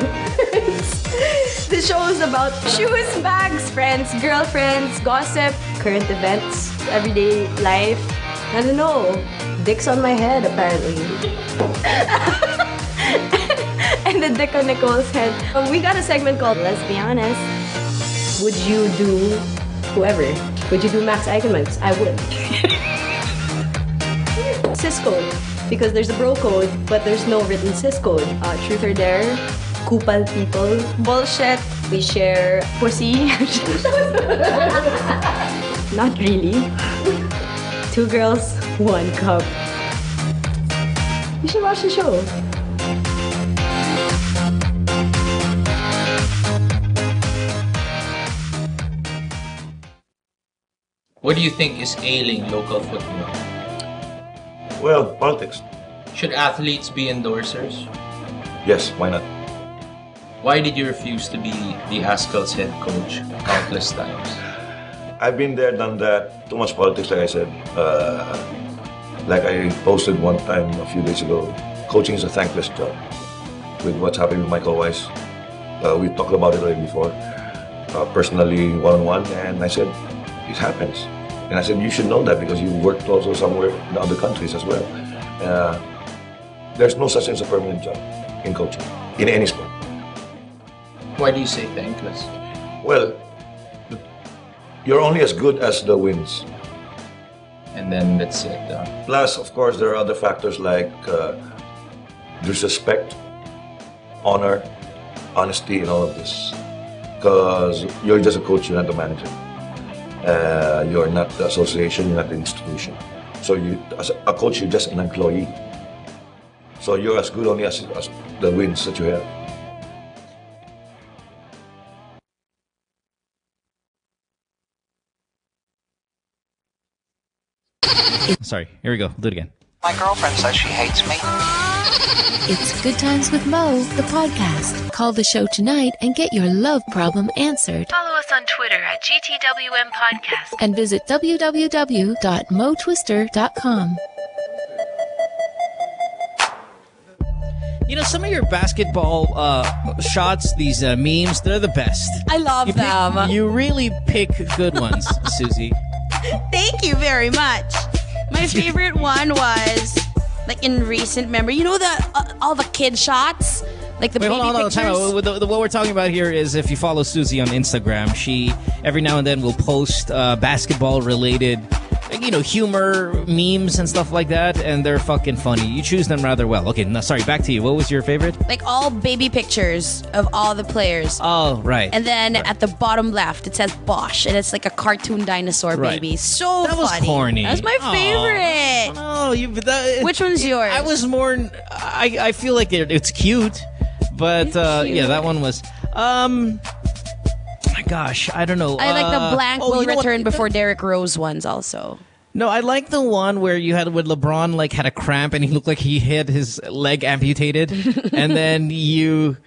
The show is about shoes, bags, friends, girlfriends, gossip, current events, everyday life. I don't know. Dick's on my head, apparently. And the dick on Nicole's head. We got a segment called Let's Be Honest. Would you do whoever? Would you do Max Eigenmans? I would. Cis code. Because there's a bro code, but there's no written cis code. Truth or dare. Kupal people. Bullshit. We share pussy. Not really. Two girls, one cup. You should watch the show. What do you think is ailing local football? Well, politics. Should athletes be endorsers? Yes, why not? Why did you refuse to be the Askel's head coach countless times? I've been there, done that. Too much politics, like I said. Like I posted one time a few days ago, coaching is a thankless job. With what's happening with Michael Weiss, we talked about it already before, personally, one-on-one, and I said, it happens. And I said, you should know that because you worked also somewhere in other countries as well. There's no such thing as a permanent job in coaching, in any sport. Why do you say thankless? Well, you're only as good as the wins. And then that's it. Plus, of course, there are other factors like disrespect, honor, honesty, and all of this. Because you're just a coach, you're not the manager. You're not the association, you're not the institution. So you, as a coach, you're just an employee. So you're as good only as the wins that you have. Sorry, here we go. We'll do it again. My girlfriend says she hates me. It's Good Times with Mo, the podcast. Call the show tonight and get your love problem answered. Follow us on Twitter at GTWM Podcast. And visit www.motwister.com. You know, some of your basketball shots, these memes, they're the best. I love them. You really pick good ones, Suzy. Thank you very much. My favorite one was, like, in recent memory. You know all the kid shots? Like the baby pictures? Time out. What we're talking about here is if you follow Suzy on Instagram, she every now and then will post basketball-related, you know, humor, memes, and stuff like that, and they're fucking funny. You choose them rather well. Okay, no, sorry, back to you. What was your favorite? Like all baby pictures of all the players. Oh, right. And then at the bottom left, it says Bosch, and it's like a cartoon dinosaur baby. So that was funny. corny. That was my favorite. Oh, which one's yours? I was more. I feel like it's cute, but yeah, that one was. My gosh, I don't know. I like the blank will return before Derrick Rose ones also. No, I like the one where you had with LeBron like had a cramp and he looked like he had his leg amputated, and then you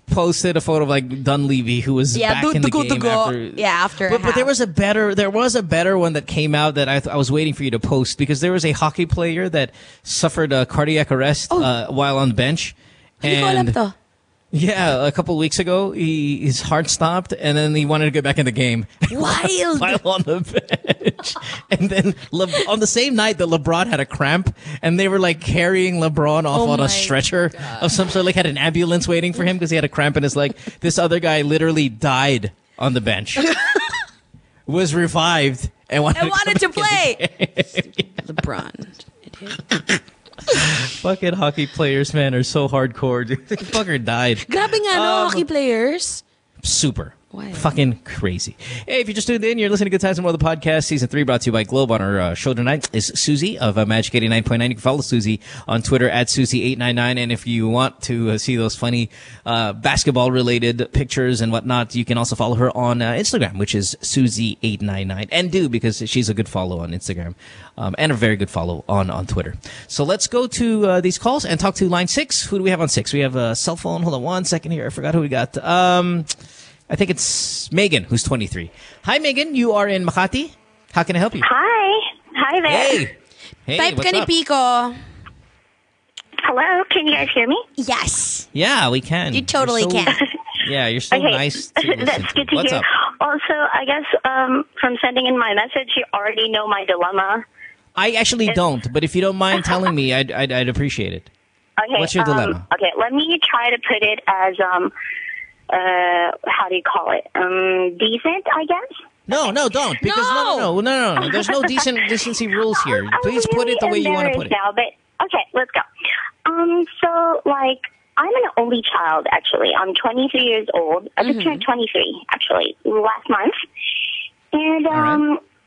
posted a photo of like Dunleavy who was back in the game after. But there was a better one that came out that I was waiting for you to post, because there was a hockey player that suffered a cardiac arrest while on the bench, and yeah, a couple of weeks ago, his heart stopped, and then he wanted to get back in the game. Wild! While on the bench. And then on the same night that LeBron had a cramp, and they were like carrying LeBron off on a stretcher of some sort, like had an ambulance waiting for him because he had a cramp in his leg. This other guy literally died on the bench. Was revived and wanted to play. LeBron. Idiot. Fucking hockey players, man, are so hardcore, dude. The fucker died. Grabe nga, no, hockey players. Super. Fucking crazy. Hey, if you're just tuned in, you're listening to Good Times and More, the podcast, season 3, brought to you by Globe. On our show tonight is Suzy of Magic 89.9. You can follow Suzy on Twitter at Suzy899. And if you want to see those funny basketball-related pictures and whatnot, you can also follow her on Instagram, which is Suzy899. And do, because she's a good follow on Instagram and a very good follow on Twitter. So let's go to these calls and talk to line 6. Who do we have on 6? We have a cell phone. Hold on one second here. I forgot who we got. I think it's Megan, who's 23. Hi, Megan. You are in Makati. How can I help you? Hi. Hi there. Hey, Type what's ka ni up? Pico. Hello, can you guys hear me? Yes. Yeah, we can. You totally can. Yeah, you're so nice to listen That's good to What's hear. up? Also, I guess from sending in my message, you already know my dilemma. I actually don't, but if you don't mind telling me, I'd appreciate it. Okay. What's your dilemma? Okay, let me try to put it as how do you call it? Decent, I guess. No, don't, because no. There's no decency rules here. Please put it the way you want to put it. Now, but okay, let's go. So like, I'm an only child. Actually, I'm 23 years old. I just turned 23 actually last month, and I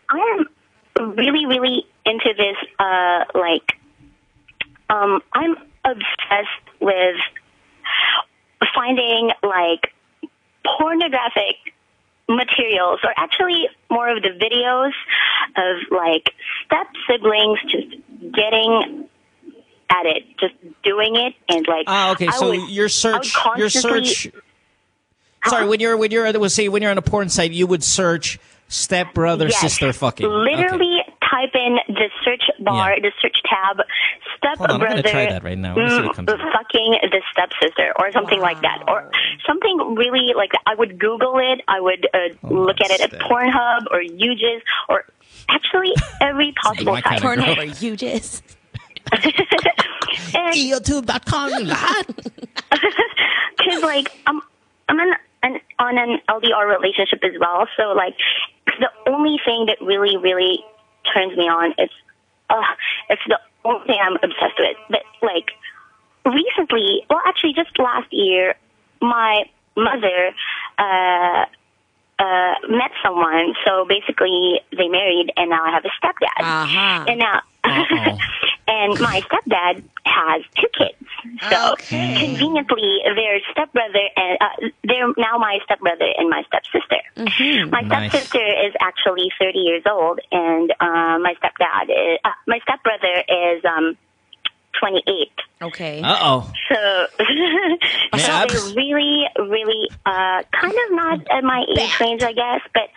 am really, really into this. I'm obsessed with finding like pornographic materials, or actually more of the videos of like step siblings just getting at it, just doing it, and like okay. So your search Sorry, when you're on a porn site, you would search stepbrother Yes. sister fucking. Literally type in the search bar, the search tab, Hold on, I'm stepbrother gonna try that right now. Let me see what comes up. fucking the stepsister or something like that. Or something really like that. I would Google it. I would look at it at Pornhub or UJIS or actually every possible my kind site. of girl. Pornhub or UJIS. YouTube.com lahat. Because like I'm on an LDR relationship as well, so like the only thing that really turns me on is it's the only thing I'm obsessed with. But like recently, well, actually just last year, my mother met someone. So basically, they married, and now I have a stepdad. And now, and my stepdad has 2 kids. So conveniently, their stepbrother and they're now my stepbrother and my stepsister. My stepsister is actually 30 years old, and my stepbrother is 28. Okay. So, they're really, kind of not at my age range, I guess, but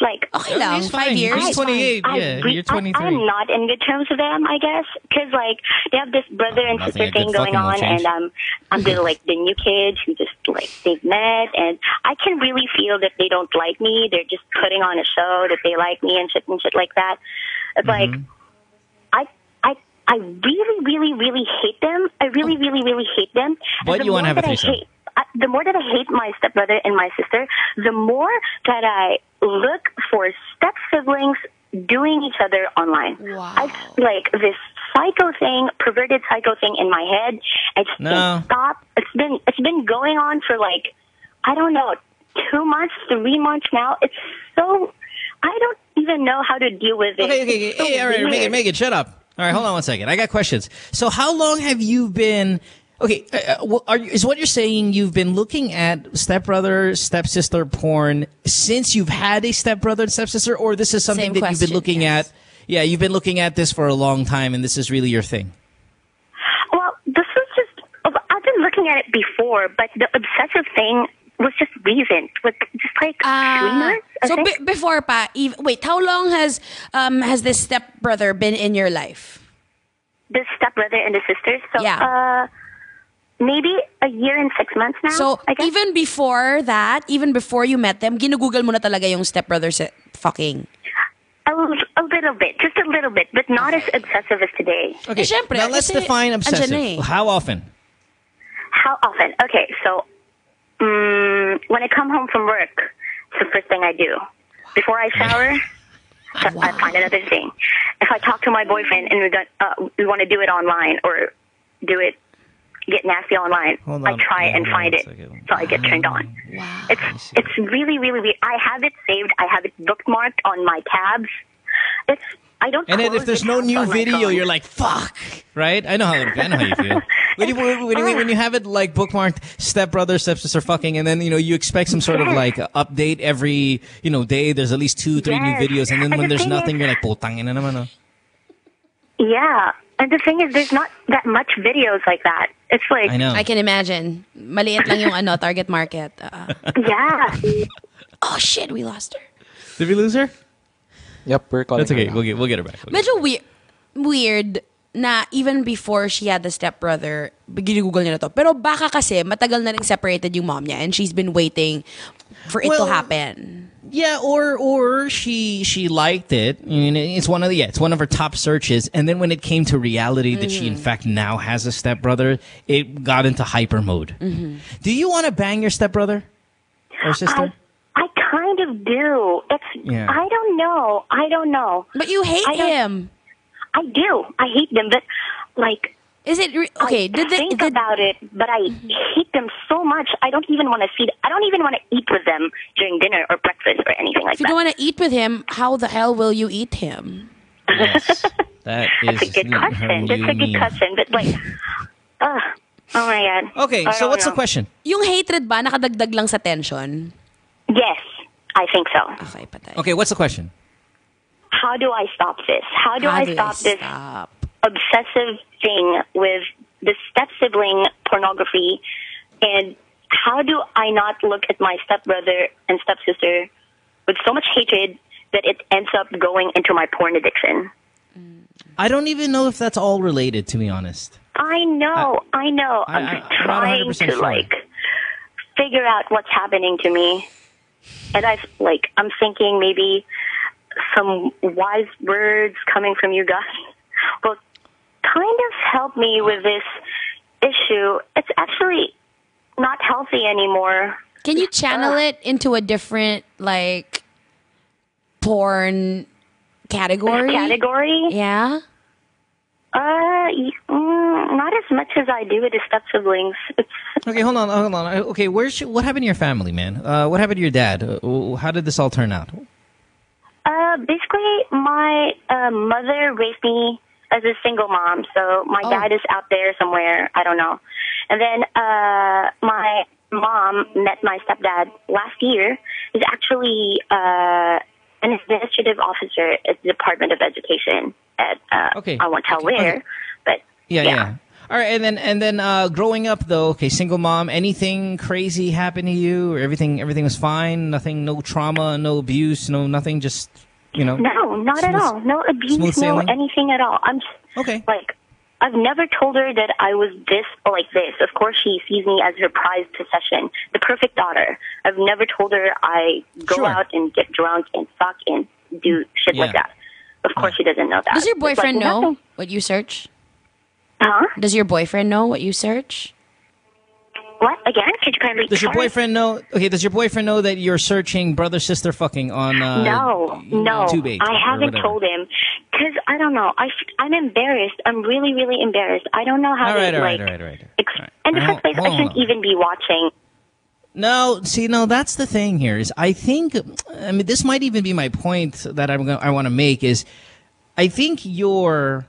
like, okay, lang, he's 5 fine. years. He's 28. You're 23. I'm not in good terms with them, I guess, because like they have this brother and sister thing going on, and I'm the like the new kids who just like they've met, and I can really feel that they don't like me. They're just putting on a show that they like me and shit like that. It's like I really hate them. I really hate them. But you want to have a threesome. The more that I hate my stepbrother and my sister, the more that I look for step siblings doing each other online. Wow. I like this perverted psycho thing in my head. I just can't stop. It's been going on for like, I don't know, 2 months, 3 months now. It's so, I don't even know how to deal with it. Okay. It's so Hey, all right, weird. Megan, shut up. All right, hold on one second. I got questions. So how long have you been... Okay, is what you're saying you've been looking at stepbrother, stepsister porn since you've had a stepbrother and stepsister, or this is something that you've been looking at? Yeah, you've been looking at this for a long time, and this is really your thing. Well, this was just, I've been looking at it before, but the obsessive thing was just recent, with just like 3 months. So before pa, wait, how long has this stepbrother been in your life? The stepbrother and the sisters? So, yeah. Maybe a year and 6 months now. So, even before that, even before you met them, ginugoogle mo na talaga yung stepbrother fucking? A little bit. Just a little bit, but not as obsessive as today. Okay, now let's define obsessive. How often? How often? Okay, so when I come home from work, it's the first thing I do. Before I shower, I find another thing. If I talk to my boyfriend and we want to do it online or get nasty online, I try and find it, so I get turned on. Wow. It's really weird. I have it saved. I have it bookmarked on my tabs. I don't. And then if there's no new video, you're like, fuck, right? I know how you feel. When you have it like bookmarked, stepbrother, stepsister fucking, and then you expect some sort of like update every day. There's at least 2-3 new videos, and then when there's nothing, you're like, putang ina naman. Yeah, and the thing is, there's not that much videos like that. It's like I know. I can imagine. Maliit lang yung target market. Yeah. Oh shit, we lost her. Did we lose her? Yep, we're calling. That's okay. her We'll get her back. Medyo weird na even before she had the stepbrother, ginugoogle niya na to. Pero baka kasi matagal na ring separated yung mom niya and she's been waiting for it to happen. Yeah, or she liked it. I mean, it's one of her top searches. And then when it came to reality that she in fact now has a stepbrother, it got into hyper mode. Do you want to bang your stepbrother or sister? I kind of do. I don't know. But you hate him. I do. I hate them, but like, is it okay? I think about it, but I hate them so much. I don't even want to feed. I don't even want to eat with them during dinner or breakfast or anything like that. If you don't want to eat with him, how the hell will you eat him? Yes, that's a good question. That's a good question, but like, oh my god. Okay, so what's the question? Yung hatred ba nakadagdag lang sa tension? Yes, I think so. Okay, patay. Okay, what's the question? How do I stop this? How do I stop this obsessive thing with the step-sibling pornography? And how do I not look at my stepbrother and stepsister with so much hatred that it ends up going into my porn addiction? I don't even know if that's all related, to be honest. I know. I'm trying to sure. Figure out what's happening to me, and I'm thinking maybe some wise words coming from you guys will kind of help me with this issue. It's actually not healthy anymore. Can you channel it into a different porn category? Category? Yeah. Not as much as I do with the step siblings. Okay, hold on. Okay, what happened to your family, man? What happened to your dad? How did this all turn out? Basically, my mother raised me as a single mom, so my dad is out there somewhere. I don't know. And then my mom met my stepdad last year. He's actually an administrative officer at the Department of Education at I won't tell where, but yeah. All right, and then growing up though, okay, single mom, anything crazy happened to you? Or everything was fine? Nothing, no trauma, no abuse, no nothing, just No, not at all. No abuse, no anything at all. I'm just, I've never told her that I was this or like this. Of course, she sees me as her prized possession, the perfect daughter. I've never told her I go out and get drunk and fuck and do shit like that. Of course, she doesn't know that. Does your boyfriend know what you search? Huh? Does your boyfriend know what you search? What? Again? Could you kindly... Does your boyfriend know... Okay, does your boyfriend know that you're searching brother-sister fucking on No. Tube8 I haven't told him. Because, I don't know. I'm embarrassed. I'm really, really embarrassed. I don't know how All to, right. In the first place, I shouldn't even be watching. No, that's the thing here is I think... I mean, this might even be my point that I want to make is I think you're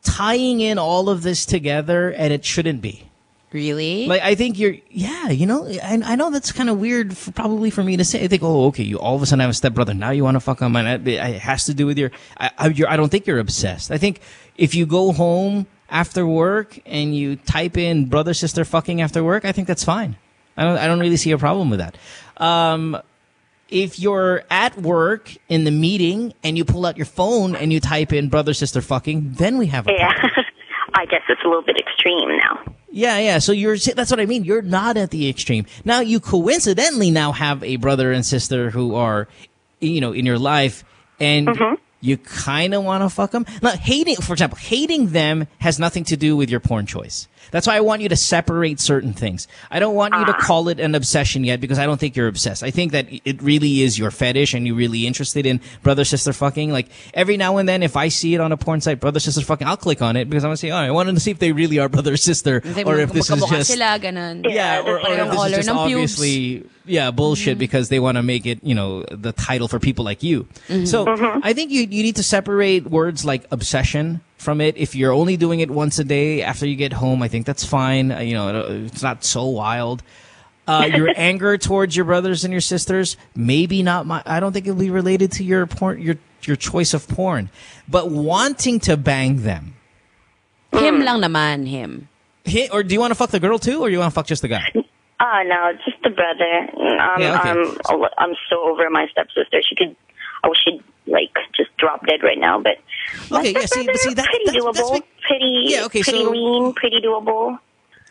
tying in all of this together and it shouldn't be. Really? I think I know that's kind of weird probably for me to say. I think, okay, you all of a sudden have a stepbrother. Now you want to fuck on mine. It has to do with I don't think you're obsessed. I think if you go home after work and you type in brother, sister fucking after work, I think that's fine. I don't really see a problem with that. If you're at work in the meeting and you pull out your phone and you type in brother, sister fucking, then we have a problem. I guess it's a little bit extreme now. Yeah. So that's what I mean. You're not at the extreme. Now, you coincidentally now have a brother and sister who are, in your life, and you kind of want to fuck them. Now, hating them has nothing to do with your porn choice. That's why I want you to separate certain things. I don't want you to call it an obsession yet because I don't think you're obsessed. I think that it really is your fetish and you're really interested in brother, sister fucking. Like every now and then if I see it on a porn site, brother, sister fucking, I'll click on it because I'm going to say, I wanted to see if they really are brother, sister or if this is just... Sila, ganun. Yeah, or if this is just obviously... Yeah, bullshit because they want to make it, the title for people like you. So I think you need to separate words like obsession from it. If you're only doing it once a day after you get home, I think that's fine. It's not so wild. Your anger towards your brothers and your sisters, maybe not. I don't think it'll be related to your porn, your choice of porn, but wanting to bang them. Him lang naman, him. Or do you want to fuck the girl too, or you want to fuck just the guy? No, just the brother. I'm so over my stepsister. I wish she'd just drop dead right now. But okay, yeah, see, that's pretty doable. Pretty lean, pretty doable.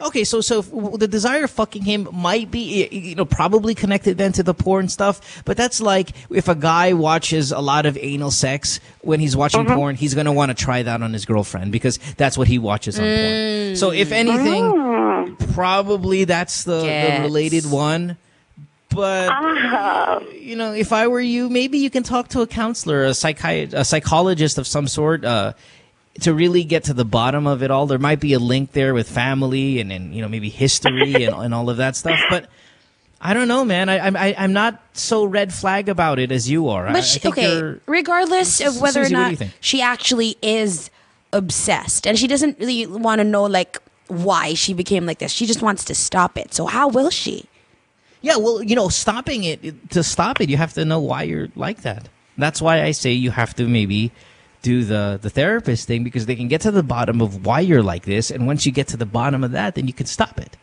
Okay, so the desire of fucking him might be, probably connected then to the porn stuff, but that's like if a guy watches a lot of anal sex when he's watching porn, he's going to want to try that on his girlfriend because that's what he watches on porn. So if anything, probably that's the related one. But, if I were you, maybe you can talk to a counselor, a psychologist of some sort, to really get to the bottom of it all. There might be a link there with family and maybe history and all of that stuff. But I don't know, man. I'm not so red flag about it as you are. But regardless of whether Suzy, or what do you not think? she actually is obsessed and she doesn't really want to know why she became like this. She just wants to stop it. So how will she? Yeah, well, stopping it, to stop it, you have to know why you're like that. That's why I say you have to maybe do the therapist thing because they can get to the bottom of why you're like this. And once you get to the bottom of that, then you can stop it.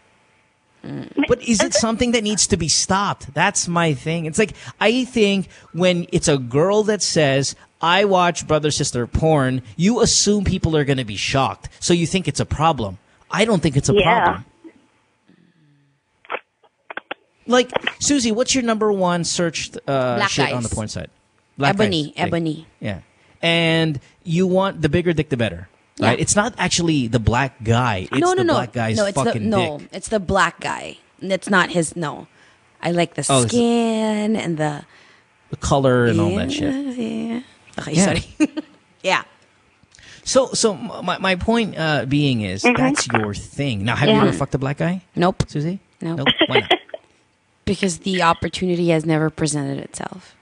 But is it something that needs to be stopped? That's my thing. It's like, I think when it's a girl that says, I watch brother-sister porn, you assume people are going to be shocked. So you think it's a problem. I don't think it's a problem. Like, Suzy, what's your number one searched shit guys. on the porn site? Black Ebony. guys. Ebony. Yeah. And you want the bigger dick, the better. Right? It's not actually the black guy. It's the black guy's fucking dick. It's the black guy. It's not his. No, I like the skin and the color and all that shit. Yeah. Okay, sorry. Yeah. So my point being is that's your thing. Now, have you ever fucked a black guy? Nope. Suzy? Nope. Why not? Because the opportunity has never presented itself.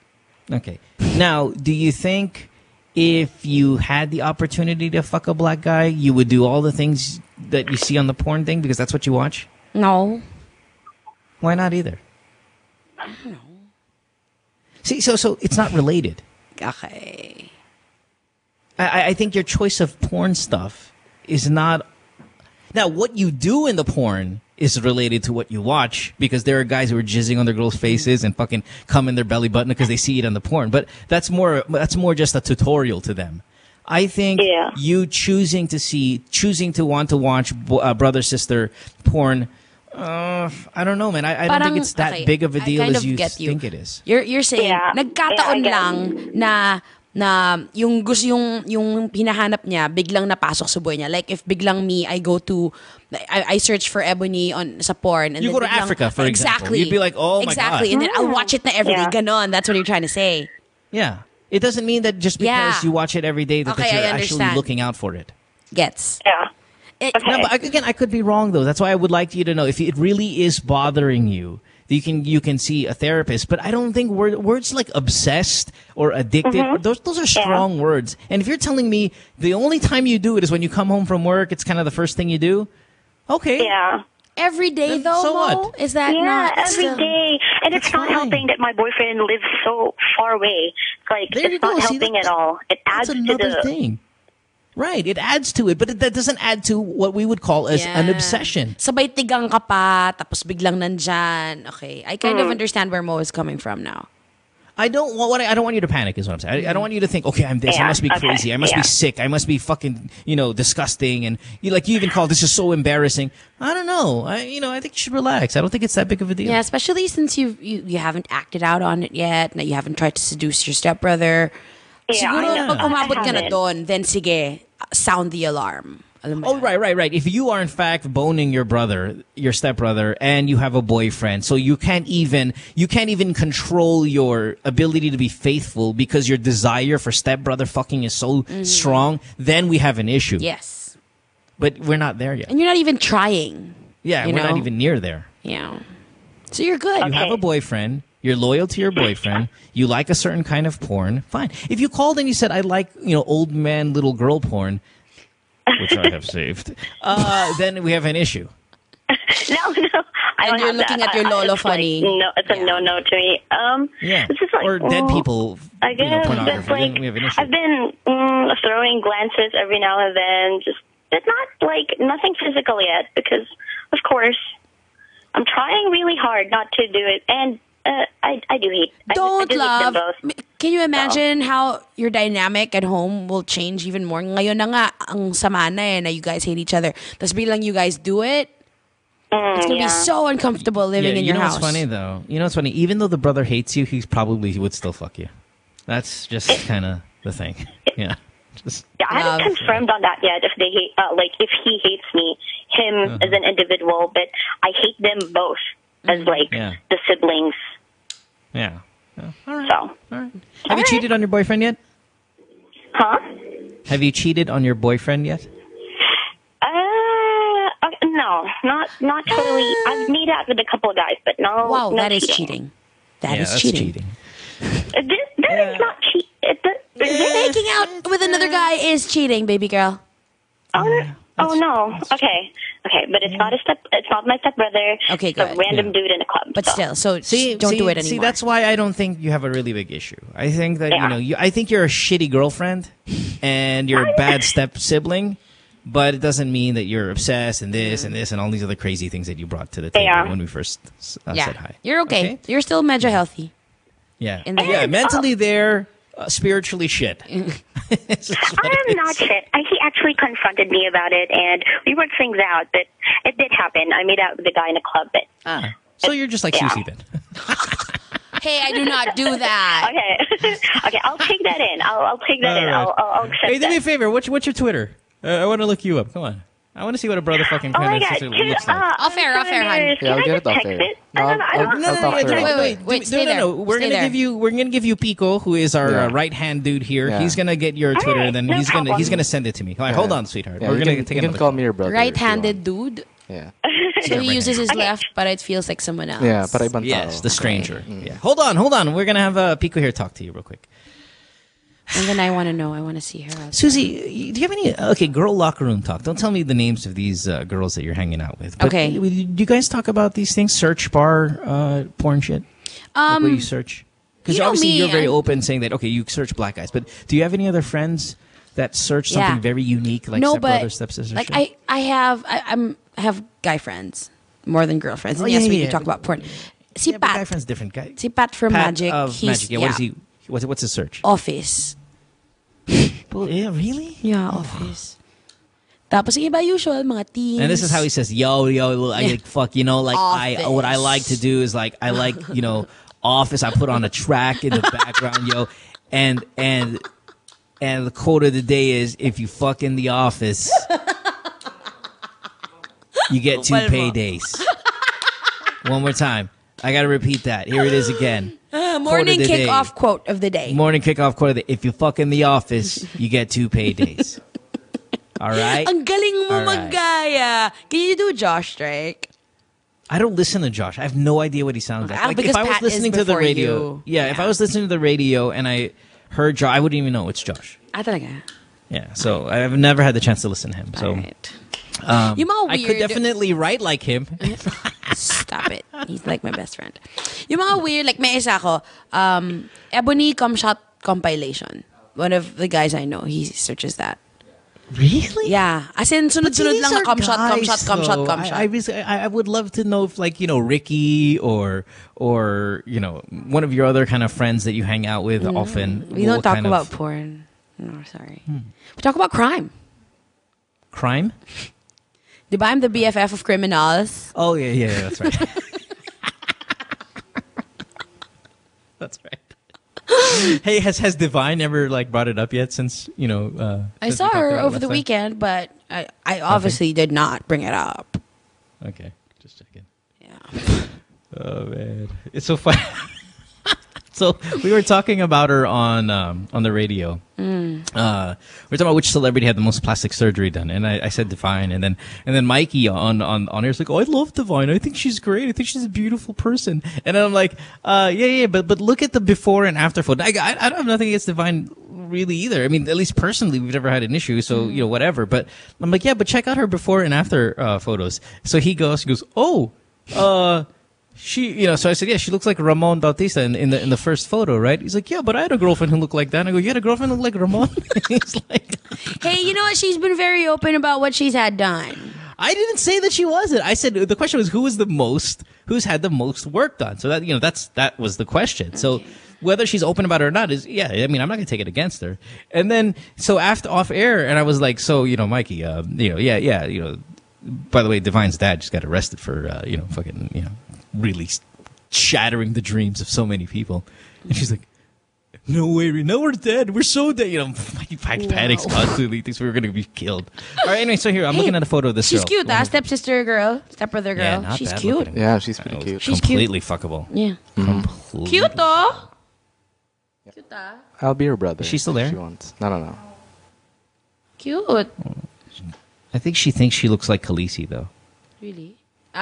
Okay. Now, do you think if you had the opportunity to fuck a black guy, you would do all the things that you see on the porn thing because that's what you watch? No. Why not either? I don't know. See, so it's not related. Okay. I think your choice of porn stuff is not... Now, what you do in the porn is related to what you watch because there are guys who are jizzing on their girls' faces and fucking cum in their belly button because they see it on the porn. But that's more just a tutorial to them. I think you choosing to want to watch brother-sister porn, I don't know, man. I don't think it's that big of a deal as you think it is. You're saying, nagkataon lang na yung gusto yung hinahanap niya biglang napasok sa buhay niya. Like if biglang me, I go to I search for Ebony on sa porn and you then go to Africa, for example. You'd be like, "Oh my god." And then I'll watch it na every day. Ganon. That's what you're trying to say. Yeah. It doesn't mean that just because you watch it every day that you're actually looking out for it. Gets. Yeah. No, but again, I could be wrong though. That's why I would like you to know if it really is bothering you. You can see a therapist, but I don't think words like obsessed or addicted. Those are strong words. And if you're telling me the only time you do it is when you come home from work, it's kind of the first thing you do. Okay. Yeah. Every day though, so Mo? what? Is that not every day? And it's not helping that my boyfriend lives so far away. It's not helping at all. It adds to the thing. Right, it adds to it, but that doesn't add to what we would call as an obsession. Sabay tigang ka pa, tapos biglang nandyan. Okay, I kind of understand where Mo is coming from now. I don't want you to panic is what I'm saying. I don't want you to think, okay, I'm this, I must be crazy, I must be sick, I must be fucking, disgusting, and you even call this is so embarrassing. I don't know. I think you should relax. I don't think it's that big of a deal. Yeah, especially since you haven't acted out on it yet, you haven't tried to seduce your stepbrother. Siguro pag umabot ka na doon, then sige, sound the alarm. Oh, right. If you are in fact boning your stepbrother, and you have a boyfriend, so you can't even control your ability to be faithful because your desire for stepbrother fucking is so strong, then we have an issue. Yes. But we're not there yet. And you're not even trying. Yeah, we're not even near there. Yeah. So you're good. You have a boyfriend. You're loyal to your boyfriend. You like a certain kind of porn. Fine. If you called and you said, I like, old man, little girl porn, which I have saved, then we have an issue. No. And you're looking at your Lolo funny. No, it's a no to me. It's just or dead people, I guess pornography. Then we have an issue. I've been throwing glances every now and then, but not nothing physical yet, because of course I'm trying really hard not to do it, and I do hate. Don't I love. Both. Can you imagine how your dynamic at home will change even more? Ngayon na nga, ang sama na na you guys hate each other. Tapos bilang you guys do it, it's going to be so uncomfortable living in your house. You know what's funny, though? You know what's funny? Even though the brother hates you, he would still fuck you. That's just kind of the thing. Yeah. I haven't confirmed on that yet. If they hate, if he hates me, him as an individual, but I hate them both as the siblings. Yeah. All right. So. All right. Have you cheated on your boyfriend yet? Huh? Have you cheated on your boyfriend yet? No, not totally. I've made out with a couple of guys, but no. Wow, no that is cheating. cheating. That is cheating. That is not cheating. Making out with another guy is cheating, baby girl. Oh no. Okay, but it's not my stepbrother. Okay, good. It's a random dude in a club. But still, so don't do it anymore. See, that's why I don't think you have a really big issue. I think that I think you're a shitty girlfriend, and you're a bad step sibling. but it doesn't mean that you're obsessed and this and this and all these other crazy things that you brought to the table when we first said hi. You're okay. You're still medyo healthy. Yeah. Mentally there, spiritually shit. I am not shit. He actually confronted me about it, and we worked things out, but it did happen. I made out with a guy in a club. But, so you're just like Suzy then. Hey, I do not do that. Okay, I'll take that in. I'll take that in. I'll accept Hey, do that. me a favor. What's your Twitter? I want to look you up. Come on. I want to see what a brother fucking kind of sister looks like. Off air, hon. Yeah, I'll get it off air. I'll talk to her. Wait, stay there. We're gonna give you Pico, who is our right hand dude here. Yeah. He's gonna get your Twitter, and then he's gonna send it to me. All right, hold on, sweetheart. Yeah, we're gonna you take can call me your brother. Right-handed dude. Yeah. So he uses his left, but it feels like someone else. Yeah, para ibang tao. Yes, the stranger. Yeah. Hold on. We're gonna have Pico here talk to you real quick. And then I want to know. I want to see her. Suzy, do you have any girl locker room talk? Don't tell me the names of these girls that you're hanging out with. But okay. Do you guys talk about these things? Search bar porn shit? Like what do you search? Because obviously you're very open saying that, okay, you search black guys. But do you have any other friends that search something very unique, like stepbrother, stepsister? Like I have guy friends more than girlfriends. And yes, we do talk about porn. Si Pat. Guy friend's different. Si Pat from Magic. Magic. Yeah. What is he? What's his search? Office. Yeah, really? Yeah, office. Tapos yung iba usual, mga teens. And this is how he says, yo, I like fuck, like what I like to do is like, I like, office, I put on a track in the background, and the quote of the day is, if you fuck in the office, you get 2 paydays. One more time. I gotta repeat that. Here it is again. Morning kickoff quote of the day. Morning kickoff quote of the day. If you fuck in the office, you get 2 paydays. All right? Ang galing mo maggaya. Can you do Josh Drake? I don't listen to Josh. I have no idea what he sounds like. Like because if I was Pat listening is to the before radio, you. if I was listening to the radio and I heard Josh, I wouldn't even know it's Josh. Talaga. Yeah, so I've never had the chance to listen to him. So yung mga weird, I could definitely write like him. Stop it. He's like my best friend. Yung mga weird, like may isa ako, Ebony Cum Shot Compilation. One of the guys I know, he searches that. Really? Yeah. As in, sunod-sunod lang na cum shot. I would love to know if, like, Ricky or one of your other kind of friends that you hang out with often. We don't talk about porn. No, sorry. We talk about crime. Crime? Diba I'm the BFF of criminals? Oh, yeah, that's right. That's right. Hey, has Divine ever brought it up yet since I saw her over the weekend, but I obviously did not bring it up. Okay, just checking. Yeah. Oh man, it's so funny. So we were talking about her on the radio. We were talking about which celebrity had the most plastic surgery done, and I said Divine, and then Mikey on air's like, oh, I love Divine. I think she's great. I think she's a beautiful person. And then I'm like, but look at the before and after photo. I don't have nothing against Divine really either. I mean, at least personally, we've never had an issue, so whatever. But I'm like, yeah, but check out her before and after photos. So he goes, oh, she, so I said, yeah, she looks like Ramon Bautista in the first photo, right? He's like, yeah, but I had a girlfriend who looked like that. And I go, you had a girlfriend who looked like Ramon? He's like, hey, you know what? She's been very open about what she's had done. I didn't say that she wasn't. I said the question was who's had the most work done. So that that was the question. Okay. So whether she's open about it or not is, I mean, I'm not gonna take it against her. And then so after off air, and I was like, so Mikey, by the way, Divine's dad just got arrested for really shattering the dreams of so many people. And she's like, no way, no, we're dead. We're so dead. Mikey panics constantly, thinks we were going to be killed. All right, anyway, so here, I'm looking at a photo of this girl. She's cute, stepsister girl, stepbrother girl. Yeah, she's bad cute. looking. Yeah, she's pretty cute. She's completely fuckable. Yeah. Completely. Cute, though. Cute, I'll be her brother. Is she still there? If she wants. No. Cute. I think she thinks she looks like Khaleesi, though. Really?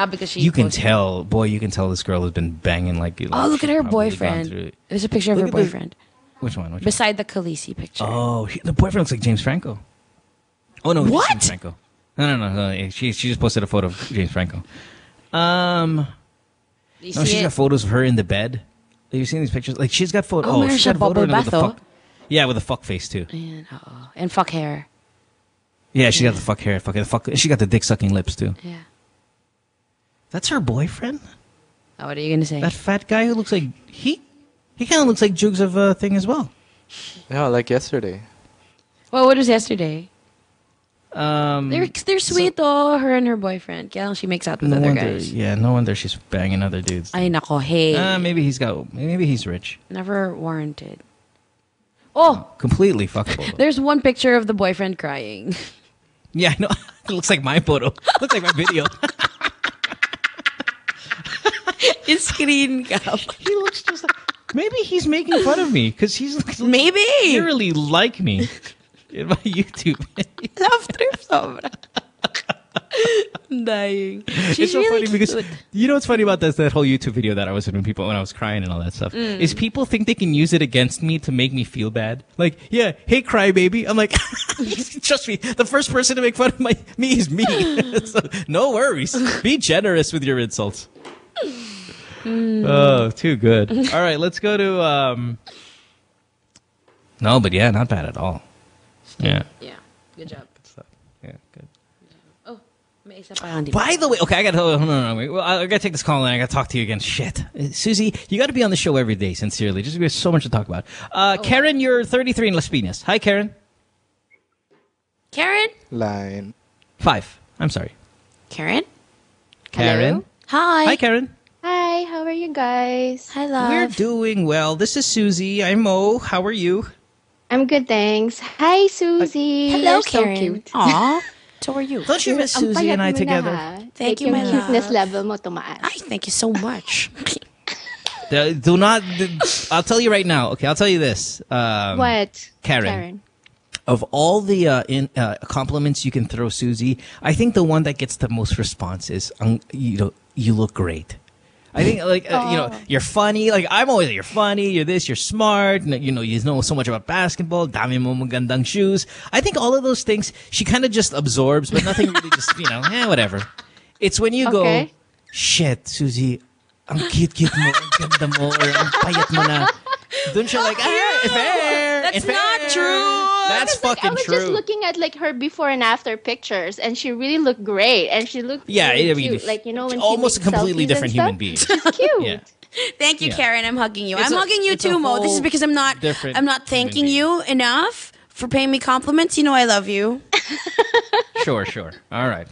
Because she. You can tell this girl has been banging like. Oh, look at her boyfriend. There's a picture of her boyfriend. Which one? Beside the Khaleesi picture. Oh, the boyfriend looks like James Franco. Oh no, what? James Franco. No. She just posted a photo of James Franco. No, she's got photos of her in the bed. Have you seen these pictures? Like she's got photos. Oh, she's got a photo with the fuck. Yeah, with a fuck face too. And fuck hair. Yeah, she got the fuck hair. She got the dick sucking lips too. Yeah. That's her boyfriend? Oh, what are you gonna say? That fat guy who looks like he kind of looks like Jugs of a thing as well. Yeah, like yesterday. Well, what was yesterday? They're sweet though, her and her boyfriend. Kaya she makes out with other guys. Yeah, no wonder she's banging other dudes. Ay nako, hey. Maybe he's rich. Never warranted. Oh, Completely fuckable. Though. there's one picture of the boyfriend crying. Yeah, I know. It looks like my photo. Looks like my video. It's screen cap. He looks just like... Maybe he's making fun of me because he's maybe eerily like me in my YouTube. Love trip sobra. I'm dying. She's It's so really funny because cute. you know what's funny about that whole YouTube video that I was in when I was crying and all that stuff is people think they can use it against me to make me feel bad. Like, yeah, hey, cry baby. I'm like, trust me, the first person to make fun of me is me. So, no worries. Be generous with your insults. Oh, too good. All right, let's go to. No, but yeah, not bad at all. Yeah. Yeah. Good job. Good stuff. Yeah, good. Oh, may isa pa yan, di ba? By the way, okay, I gotta wait. Well, I gotta take this call and I gotta talk to you again. Shit, Suzy, you gotta be on the show every day. Sincerely, just there's so much to talk about. Karen, you're 33 in Las Piñas. Hi, Karen. Karen? Line 5. I'm sorry. Karen? Karen. Hi. Hi, Karen. Hi, how are you guys? Hi, love. We're doing well. This is Suzy. I'm Mo. How are you? I'm good, thanks. Hi, Suzy. Hello, You're Karen. so cute. Aw. So are you. Don't you miss Suzy and I together? Thank you, my love. Yung cuteness love. level mo tumaas. Ay, thank you so much. Do not. I'll tell you right now. Okay, I'll tell you this. What? Karen. Of all the compliments you can throw Suzy, I think the one that gets the most response is, you look great. I think, you're funny. Like, I'm always like, you're funny, you're this, you're smart, you know so much about basketball, dami mo magandang shoes. I think all of those things, she kind of just absorbs, but nothing really just, whatever. It's when you go, shit, Suzy, ang cute mo, ang ganda mo, or ang payat mo na. Dun siya like, fair. That's not true. That's fucking I was true. just looking at her before and after pictures, and she really looked great, and she looked really cute. Like, when she almost a makes completely selfies different and human stuff. being. She's cute. Yeah. Thank you, Karen. I'm hugging you. It's I'm hugging you it's a too, Mo. This is whole because I'm not thanking you enough for paying me compliments. You know I love you. Sure. All right.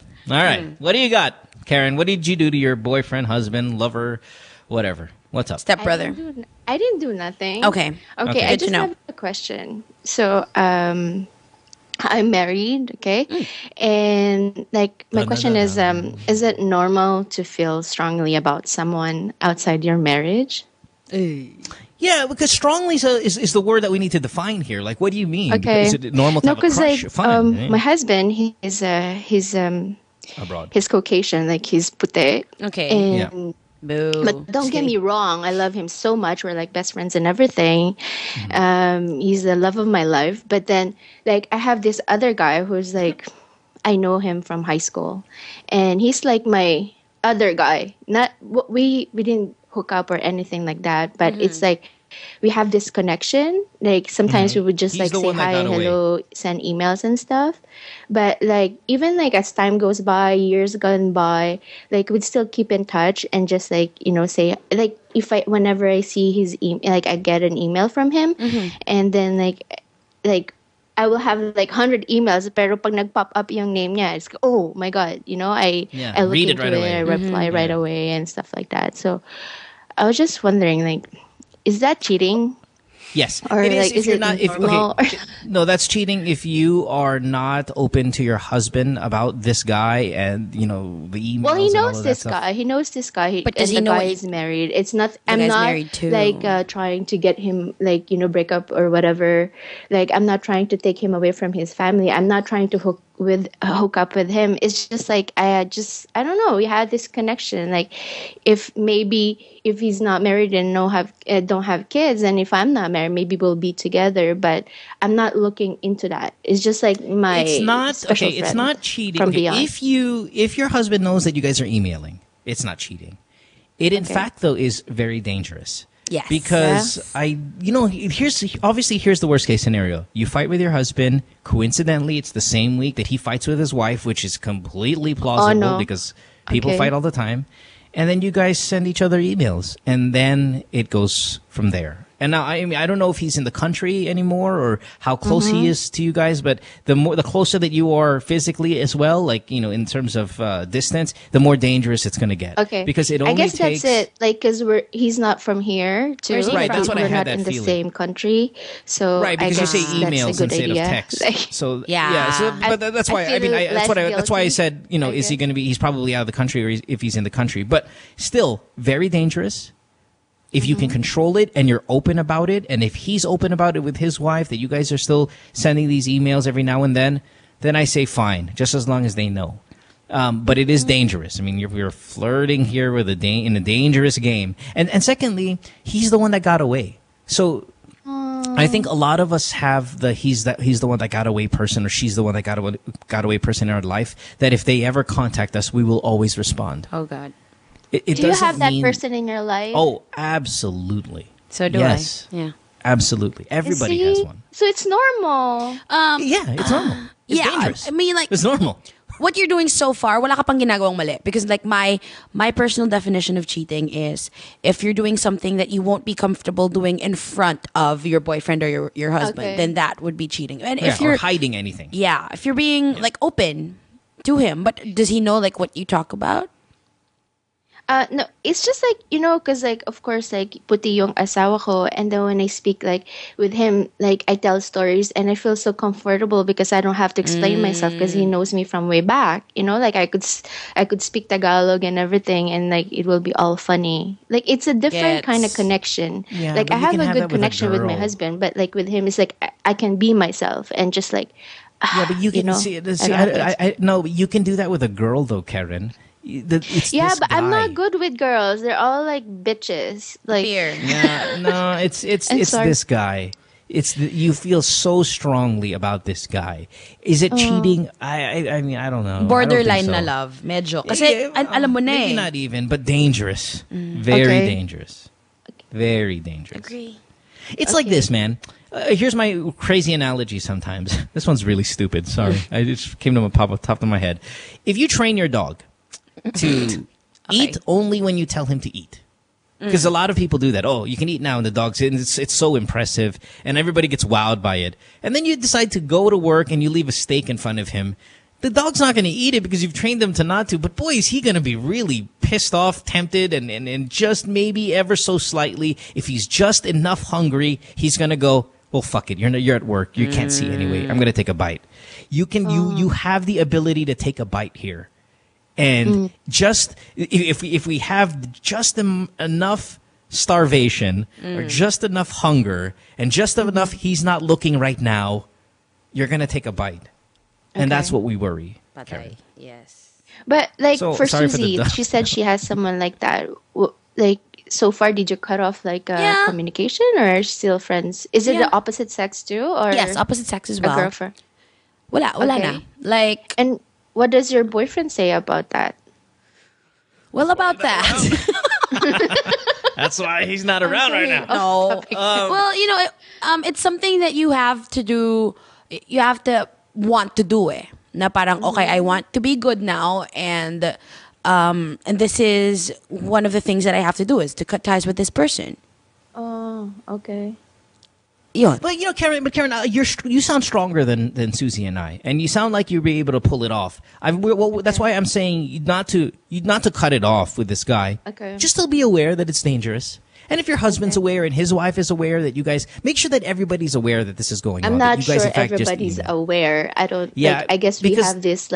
What do you got, Karen? What did you do to your boyfriend, husband, lover, whatever? What's up? Stepbrother. I didn't do nothing. Okay. Okay, I Good to just know. have a question. So, I'm married, okay? And my question is it normal to feel strongly about someone outside your marriage? Yeah, because strongly is the word that we need to define here. Like, what do you mean? Okay. Is it normal to have a crush? Fine. My husband, he's abroad. He's Caucasian, like he's puti. Okay. And Boo. But don't get me wrong, I love him so much. We're like best friends and everything. He's the love of my life. But then, I have this other guy who's I know him from high school, and he's like my other guy. Not we didn't hook up or anything like that, but it's like we have this connection. Like sometimes we would just He's the say one that hi, got away. hello, send emails and stuff. But even as time goes by, years gone by, we'd still keep in touch and just say if whenever I see his email, I get an email from him, and then I will have 100 emails, pero pag nag-pop up yung name niya, it's oh my god, I look read it into right away. I reply right away and stuff like that. So I was just wondering, is that cheating? Yes. Or it is, is you're it not, normal? no, that's cheating if you are not open to your husband about this guy and, the emails. Well, he and all knows of this that stuff. guy. He knows this guy. But does and he the know guy what is married? It's not. I'm guy's not married too. trying to get him break up or whatever. I'm not trying to take him away from his family. I'm not trying to hook up with him. It's just I don't know. We had this connection. If he's not married and don't have kids, and if I'm not married, maybe we'll be together. But I'm not looking into that. It's just my It's not special okay. It's friend not cheating. from Okay, beyond. if your husband knows that you guys are emailing, it's not cheating. It in fact though is very dangerous Yes. Because here's the worst case scenario. You fight with your husband. Coincidentally, it's the same week that he fights with his wife, which is completely plausible because people fight all the time. And then you guys send each other emails, and then it goes from there. And now, I mean, I don't know if he's in the country anymore or how close he is to you guys, but the closer that you are physically as well, like, in terms of distance, the more dangerous it's going to get. Okay. Because it only I guess takes... that's it. Like, because he's not from here, too. Where's he from? That's what I we're had not that in feeling. the same country. So Right, because I you guess say emails that's a good instead idea. of text. Like, So yeah. that's why that's why I said, is he going to be? He's probably out of the country, or if he's in the country, but still very dangerous. If you can control it and you're open about it, and if he's open about it with his wife, that you guys are still sending these emails every now and then I say fine, just as long as they know. But it is dangerous. I mean, you're flirting here with in a dangerous game. And secondly, he's the one that got away. So I think a lot of us have he's the one that got away person, or she's the one that got away person in our life, that if they ever contact us, we will always respond. Oh, God. Do you have that person in your life? Oh, absolutely. So do I. Yeah. Absolutely. Everybody has one. So it's normal. Yeah, it's normal. It's dangerous. I mean, like, it's normal. What you're doing so far, wala ka pang ginagawang mali. Because like my personal definition of cheating is if you're doing something that you won't be comfortable doing in front of your boyfriend or your husband, then that would be cheating. And if you're or hiding anything. Yeah, if you're being like open to him, but does he know like what you talk about? No, it's just like, because like, of course, like, puti yung asawa ko, and then when I speak like with him, like I tell stories and I feel so comfortable because I don't have to explain myself because he knows me from way back, like I could speak Tagalog and everything, and like it will be all funny. Like it's a different kind of connection. Yeah, like I you have can a have good that with a connection with my girl. husband, but like with him, it's like I can be myself and just like, Yeah, but you can no, you can do that with a girl though, Karen. It's yeah, this but I'm guy. not good with girls. They're all like bitches. Like Yeah, no, it's sorry. this guy. You feel so strongly about this guy. Is it cheating? I mean, I don't know. Borderline I don't think so. na love. Medyo. Kasi alam mo na Maybe eh. not even, but dangerous. Very dangerous. Very dangerous. Agree. It's like this, man. Here's my crazy analogy sometimes. This one's really stupid. Sorry. I just came to the top of my head. If you train your dog to eat only when you tell him to eat. Because a lot of people do that. Oh, you can eat now, and the dog's in. It's so impressive, and everybody gets wowed by it. And then you decide to go to work, and you leave a steak in front of him. The dog's not going to eat it because you've trained him to not to. But boy, is he going to be really pissed off, tempted, and just maybe ever so slightly, if he's just enough hungry, he's going to go, well, fuck it. You're at work. You can't see anyway. I'm going to take a bite. You have the ability to take a bite here. And just if we have just enough starvation or just enough hunger and just enough he's not looking right now, you're going to take a bite. And that's what we worry. Patay. Yes. But like So, for sorry for the Suzy, dog. she said she has someone like that. Like so far, did you cut off like communication, or still friends? Is it the opposite sex too, or Yes, opposite sex as well. A girlfriend? Wala na. Like, and what does your boyfriend say about that? Well, about that. That's why he's not around right now. No. Well, it's something that you have to do. You have to want to do it. Na parang, okay, I want to be good now, and this is one of the things that I have to do is to cut ties with this person. Oh, okay. Yun. But Karen, you sound stronger than Suzy and I, and you sound like you'll be able to pull it off. That's why I'm saying not to cut it off with this guy. Okay. Just to be aware that it's dangerous, and if your husband's aware and his wife is aware, that you guys make sure that everybody's aware that this is going on. I'm that not you guys, sure in fact, everybody's just aware. I don't. Yeah, like, I guess we because- have this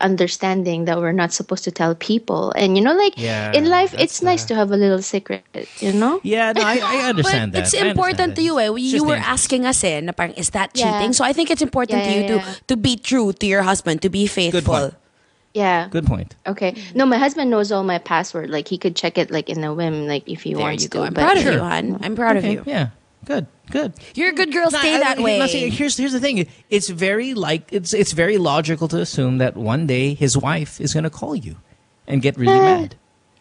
understanding that we're not supposed to tell people, and in life it's nice to have a little secret. Yeah, no, I understand But that. it's important to you. You were asking us na parang, is that cheating? So I think it's important to you to be true to your husband, to be faithful. Good point. Yeah. Good point. Okay. No, my husband knows all my password. Like he could check it like in a whim, like if he wants to. I'm proud of you, hon. I'm proud of you. Yeah. Good. You're a good girl. Stay that way. Here's the thing. It's very it's very logical to assume that one day his wife is going to call you and get really mad.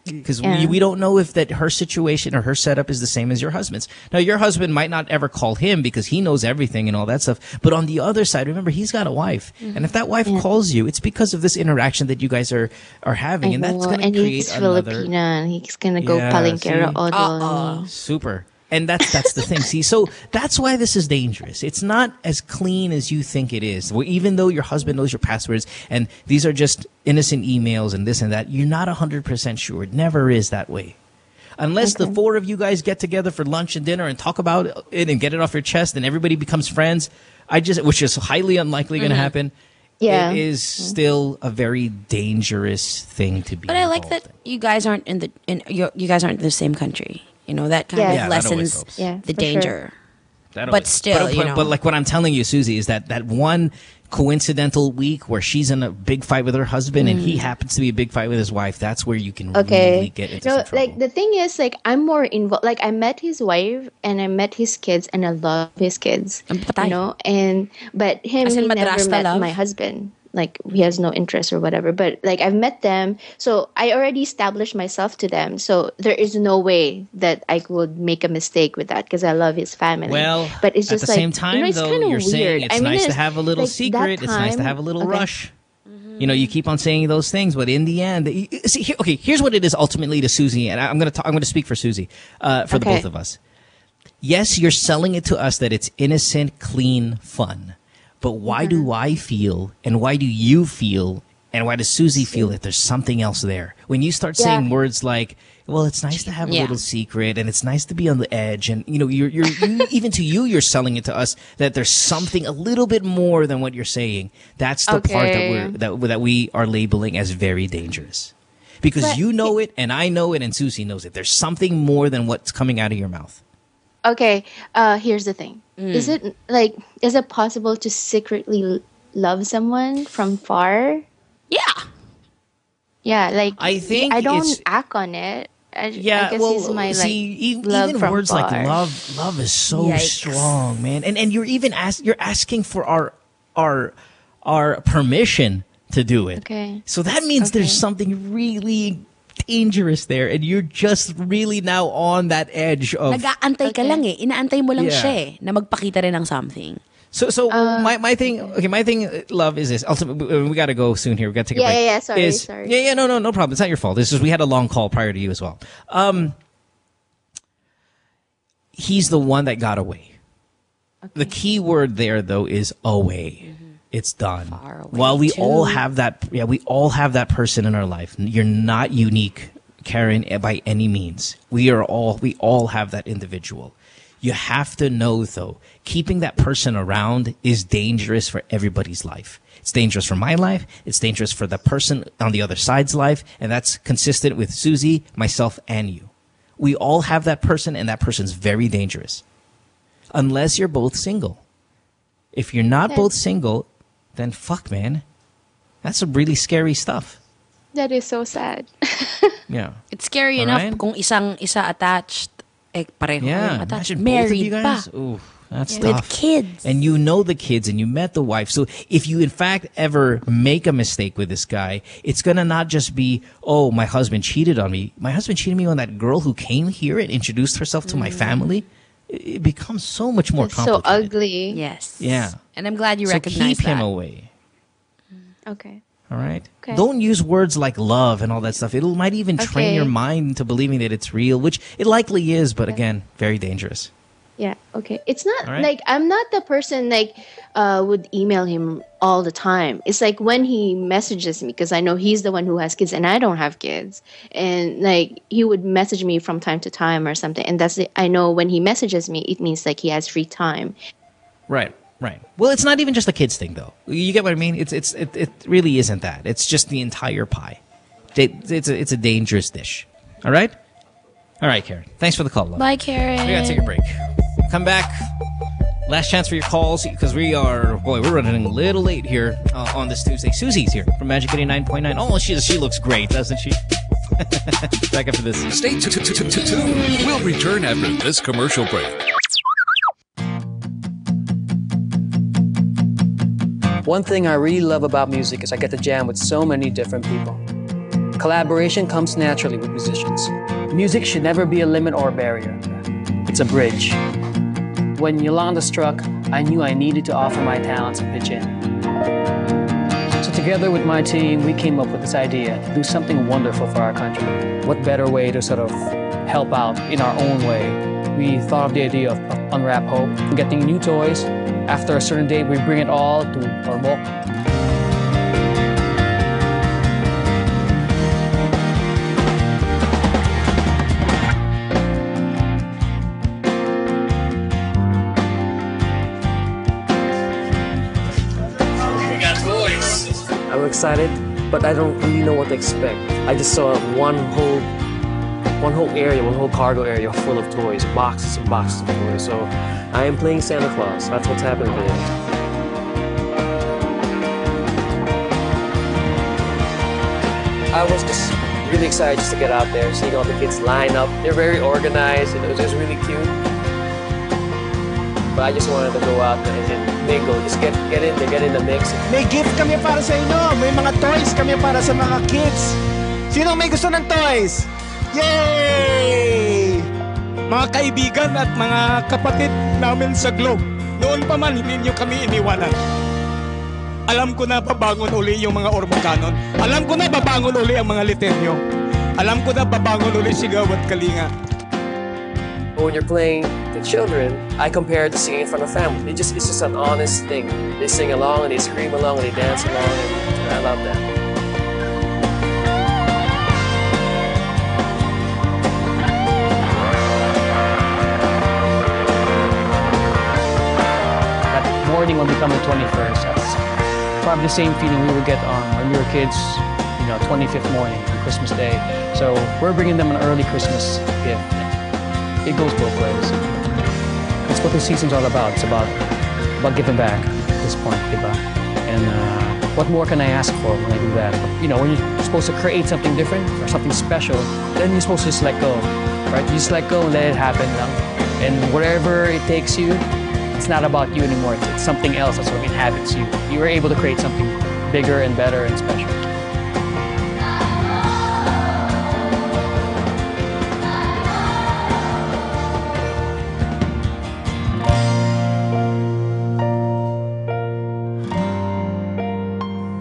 Because Yeah. we don't know if that her situation or her setup is the same as your husband's. Now, your husband might not ever call him because he knows everything and all that stuff. But on the other side, remember, he's got a wife. And if that wife calls you, it's because of this interaction that you guys are having. And that's going to create he's another... Filipina, and he's gonna go Yeah, palengkera see? all doon. Super. And that's the thing. See, so that's why this is dangerous. It's not as clean as you think it is. Well, even though your husband knows your passwords and these are just innocent emails and this and that, you're not 100% sure. It never is that way. Unless the four of you guys get together for lunch and dinner and talk about it and get it off your chest and everybody becomes friends, which is highly unlikely going to happen. Yeah. It is still a very dangerous thing to be. But I like that you guys aren't you guys aren't in the same country. You know, that kind of lessens the danger. But still, but like what I'm telling you, Suzy, is that one coincidental week where she's in a big fight with her husband and he happens to be a big fight with his wife, that's where you can really get into some trouble. Like the thing is, like I'm more involved. Like I met his wife and I met his kids, and I love his kids. You know, but he never met my husband. Like he has no interest or whatever. But like I've met them, so I already established myself to them. So there is no way that I would make a mistake with that because I love his family. Well, but it's just at the same time, though, you're saying it's nice to have a little secret. It's nice to have a little rush. You know, you keep on saying those things, but in the end, here's what it is ultimately to Suzy, and I'm going to speak for Suzy, for the both of us. Yes, you're selling it to us that it's innocent, clean fun. But why do I feel, and why do you feel, and why does Suzy feel that there's something else there? When you start saying words like, well, it's nice to have a little secret, and it's nice to be on the edge, and you know, you're even to you, you're selling it to us that there's something a little bit more than what you're saying. That's the part that we are labeling as very dangerous. Because you know it, and I know it, and Suzy knows it. There's something more than what's coming out of your mouth. Okay, here's the thing. Is it possible to secretly love someone from far? Yeah. Yeah, like I think I don't act on it. I guess he's my love even from words far. like love is so strong, man. And you're even you're asking for our permission to do it. Okay. So that means there's something really dangerous there, and you're just really now on that edge of... Nag-aantay ka lang eh. Inaantay mo lang siya eh, na magpakita rin ng something. So my thing, love, is this. Ultimately, we got to go soon here. We got to take a break. Sorry. No problem. It's not your fault. It's just we had a long call prior to you as well. He's the one that got away. Okay. The key word there, though, is away. It's done. While we all have that, we all have that person in our life. You're not unique, Karen, by any means. We all have that individual. You have to know, though, keeping that person around is dangerous for everybody's life. It's dangerous for my life. It's dangerous for the person on the other side's life. And that's consistent with Suzy, myself, and you. We all have that person, and that person's very dangerous. Unless you're both single. If you're not both single, then fuck, man. That's some really scary stuff. That is so sad. Yeah. It's scary enough kung isa attached, pareho yeah, attached. imagine Married both of you guys. pa. Ooh, that's With tough. kids. And you know the kids, and you met the wife. So if you, in fact, ever make a mistake with this guy, it's going to not just be, oh, my husband cheated on me. My husband cheated on me on that girl who came here and introduced herself to my family. It becomes so much more complicated. So ugly. Yes. Yeah. And I'm glad you So recognize keep that. him away. Okay. All right? Okay. Don't use words like love and all that stuff. It might even train your mind into believing that it's real, which it likely is, but again, very dangerous. Yeah, okay. It's not All right. like I'm not the person would email him all the time. It's like when he messages me, because I know he's the one who has kids and I don't have kids. And like he would message me from time to time or something. And that's it. I know when he messages me, it means like he has free time. Right. Well, it's not even just a kids thing, though. You get what I mean? It really isn't that. It's just the entire pie. It's a dangerous dish. All right? All right, Karen. Thanks for the call, love. Bye, Karen. We gotta take a break. Come back. Last chance for your calls, because we're running a little late here on this Tuesday. Suzy's here from Magic 89.9. Oh, she looks great, doesn't she? Back after this. Stay tuned. We'll return after this commercial break. One thing I really love about music is I get to jam with so many different people. Collaboration comes naturally with musicians. Music should never be a limit or a barrier. It's a bridge. When Yolanda struck, I knew I needed to offer my talents and pitch in. So together with my team, we came up with this idea to do something wonderful for our country. What better way to sort of help out in our own way? We thought of the idea of Unwrap Hope, getting new toys. After a certain date, we bring it all to Ormoc. I'm excited, but I don't really know what to expect. I just saw one whole cargo area full of toys, boxes and boxes of toys. So I am playing Santa Claus. That's what's happening today. I was just really excited just to get out there, seeing all the kids line up. They're very organized, and it was just really cute. But I just wanted to go out there and mingle, just get in the mix. May gift kami para sa inyo. May mga toys kami para sa mga kids. Sino may gusto ng toys? Yay! Mga kaibigan at mga kapatid namin sa Globe, noon pa man hindi niyo kami iniwanan. Alam ko na babangon uli yung mga Ormocanon. Alam ko na babangon uli ang mga Litenyo. Alam ko na babangon uli Sigaw at Kalinga. When you're playing the children, I compare it to singing in front of family. It's just an honest thing. They sing along and they scream along and they dance along, and I love that. That morning when we come the 21st, that's probably the same feeling we would get on when we were kids, 25th morning on Christmas Day. So we're bringing them an early Christmas gift. It goes both ways. That's what the season's all about. It's about giving back at this point, diba? And what more can I ask for when I do that? When you're supposed to create something different or something special, then you're supposed to just let go, right? You just let go and let it happen lang. And wherever it takes you, it's not about you anymore. It's something else that sort of inhabits you. You were able to create something bigger and better and special.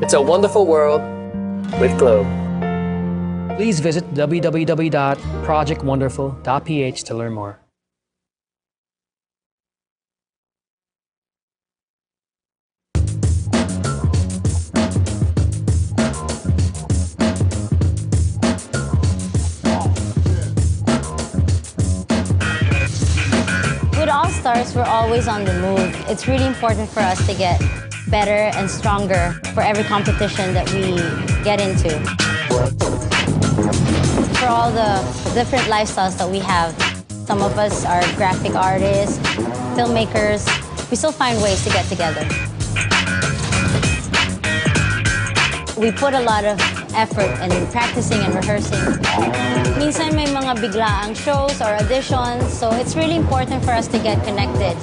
It's a wonderful world with Globe. Please visit www.projectwonderful.ph to learn more. With All Stars, we're always on the move. It's really important for us to get better and stronger for every competition that we get into. For all the different lifestyles that we have, some of us are graphic artists, filmmakers, we still find ways to get together. We put a lot of effort in practicing and rehearsing. Minsan may mga biglaang shows or auditions, so it's really important for us to get connected.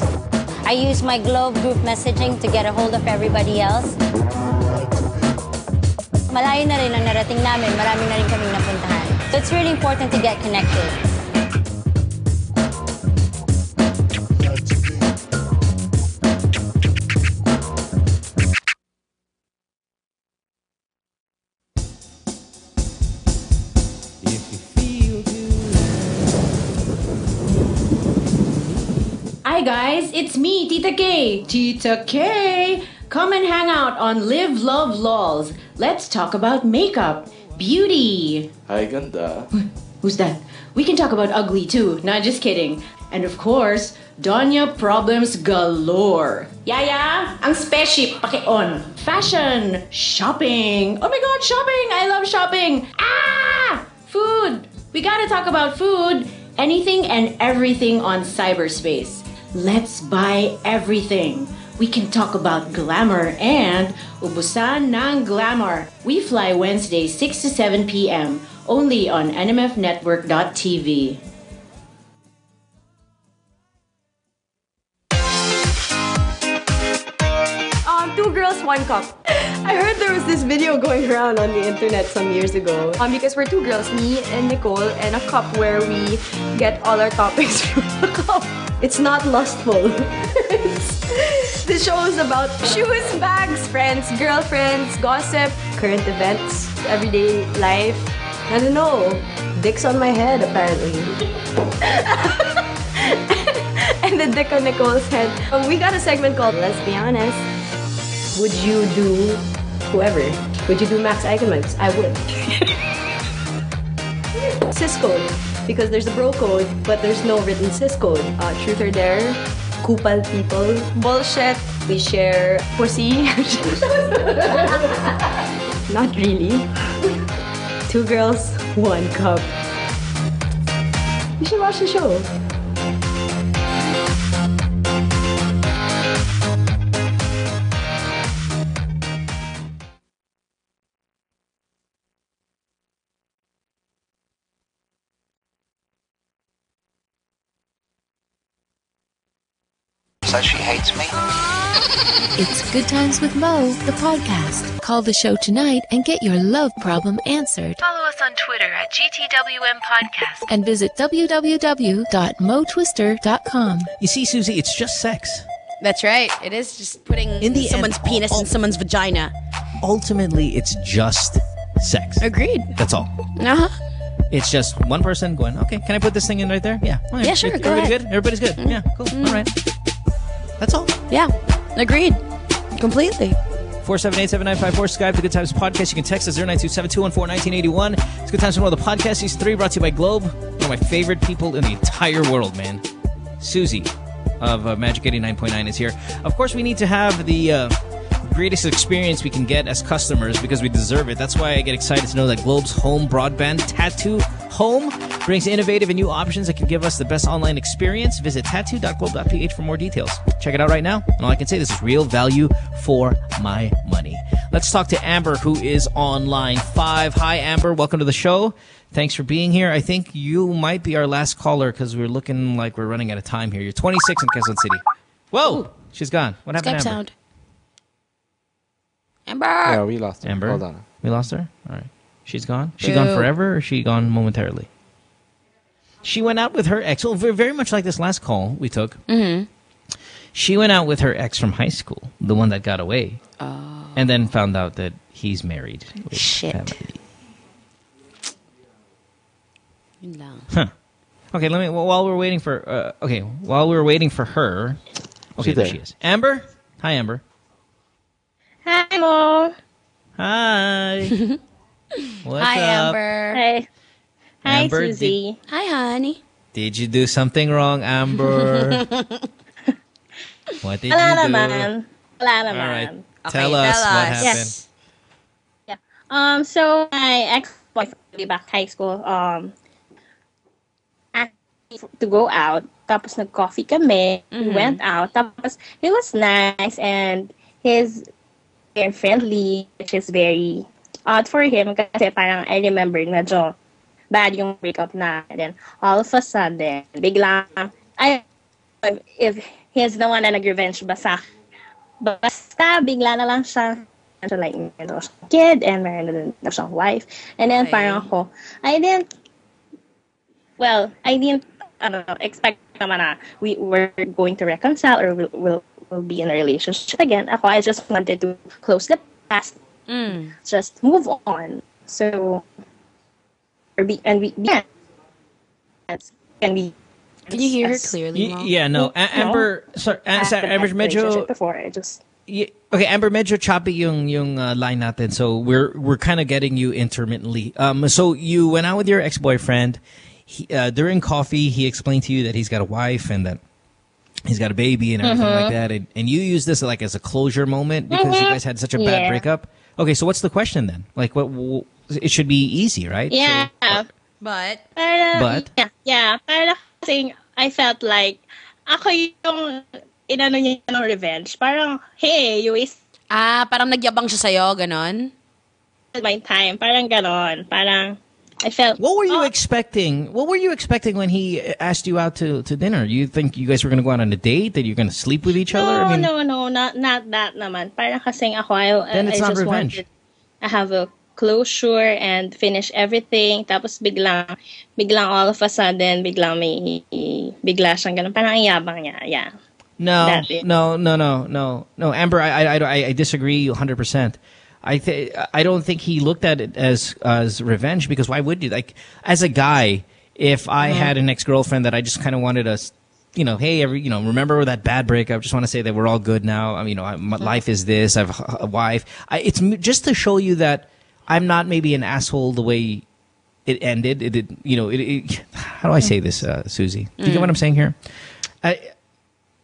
I use my Globe group messaging to get a hold of everybody else. Malayo na rin ang narating namin, marami na rin kaming napuntahan. So it's really important to get connected. Hi guys, it's me, Tita K. Tita K! Come and hang out on Live, Love, Lols. Let's talk about makeup, beauty. Hi, ganda. Who's that? We can talk about ugly too, not just kidding. And of course, Donya problems galore. Yaya, ang spaceship paki-on. Fashion, shopping. Oh my god, shopping! I love shopping. Ah! Food. We gotta talk about food. Anything and everything on cyberspace. Let's buy everything. We can talk about glamour and ubusan ng glamour. We fly Wednesdays 6 to 7 p.m. only on nmfnetwork.tv. Two girls 1 cup. I heard there was this video going around on the internet some years ago. Because we're 2 girls, me and Nicole, and a cup where we get all our topics from the cup. It's not lustful. The show is about shoes, bags, friends, girlfriends, gossip, current events, everyday life. I don't know. Dick's on my head, apparently. And the dick on Nicole's head. We got a segment called Let's Be Honest. Would you do whoever? Would you do Max Eigenmans? I would. Cis code. Because there's a bro code, but there's no written cis code. Truth or dare. Kupal people. Bullshit. We share pussy. Not really. 2 girls, 1 cup. You should watch the show. Says she hates me. It's Good Times with Mo, the podcast. Call the show tonight and get your love problem answered. Follow us on Twitter at GTWM Podcast. And visit www.motwister.com. You see, Suzy, it's just sex. That's right. It is just putting someone's penis in someone's vagina. Ultimately, it's just sex. Agreed. That's all. Uh-huh. It's just one person going, okay, can I put this thing in right there? Yeah. All right. Yeah, sure. Go Everybody ahead. good? Everybody's good? Yeah, cool. All right. That's all. Yeah. Agreed. Completely. 478-7954, Skype, The Good Times Podcast. You can text us 0927-214-1981. It's Good Times with Mo, the podcast. Season 3 brought to you by Globe. One of my favorite people in the entire world, man. Suzy of Magic 89.9 is here. Of course, we need to have the greatest experience we can get as customers because we deserve it. That's why I get excited to know that Globe's home broadband tattoo home brings innovative and new options that can give us the best online experience. Visit tattoo.globe.ph for more details. Check it out right now. And all I can say, this is real value for my money. Let's talk to Amber, who is on line 5. Hi, Amber. Welcome to the show. Thanks for being here. I think you might be our last caller because we're looking like we're running out of time here. You're 26 in Quezon City. Whoa! Ooh. She's gone. What happened to Amber? Sound. Amber! Yeah, we lost her. Amber? Hold on. We lost her? All right. She's gone? She gone forever or she gone momentarily? She went out with her ex. Well, very much like this last call we took. Mm-hmm. She went out with her ex from high school, the one that got away. Oh. And then found out that he's married. With Shit. family. Yun lang. Huh. Okay, while we're waiting for while we were waiting for her. Okay, there she is. Amber? Hi, Amber. Hi, Mo. Hi. What's Hi, up? Amber. Hi. Hi, Amber, Suzy. Hi, honey. Did you do something wrong, Amber? What did you do? Wala naman. All right. Tell us what happened. Yeah. So my ex-boyfriend back high school, asked me to go out. Tapos nag-coffee kami. We went out. Tapos he was nice and he's very friendly, which is very odd for him kasi parang I remember medyo bad yung breakup na. And then all of a sudden, biglang, if he's the one na nag-revenge ba sa basta bigla na lang siya like meron siyang kid and meron na siyang wife. And then parang ako, I didn't expect naman na we were going to reconcile or we'll be in a relationship again. Ako, I just wanted to close the past, just move on. So, can you hear her clearly, Mom? Yeah, no. Amber, sorry, Amber, medyo before I just. Yeah, okay, Amber, medyo choppy yung line natin. So we're kind of getting you intermittently. So you went out with your ex-boyfriend. During coffee, he explained to you that he's got a wife and that he's got a baby and everything like that. And you use this like as a closure moment because you guys had such a bad breakup. Okay, so what's the question then? Like, what? It should be easy, right? Yeah. So, but yeah. Parang kasi I felt like ako yung inano niya ng revenge. Parang, hey, you waste parang nagyabang siya sa'yo, ganon? my time. Parang ganon. Parang, I felt. What were you expecting? What were you expecting when he asked you out to dinner? You think you guys were going to go out on a date? That you're going to sleep with each other? No, not that naman. Parang kasing ako, Then it's I not just revenge. wanted to have a closure and finish everything. Tapos biglang all of a sudden, bigla siyang ganun. Parang ang yabang niya. Yeah. No, That's it. no, Amber. I disagree 100%. I don't think he looked at it as revenge, because why would you? Like, as a guy, if I had an ex-girlfriend that I just kind of wanted to, hey, remember that bad breakup? Just want to say that we're all good now. My life is this. I have a wife. It's just to show you that I'm not maybe an asshole the way it ended. How do I say this, Suzy? Do you get what I'm saying here?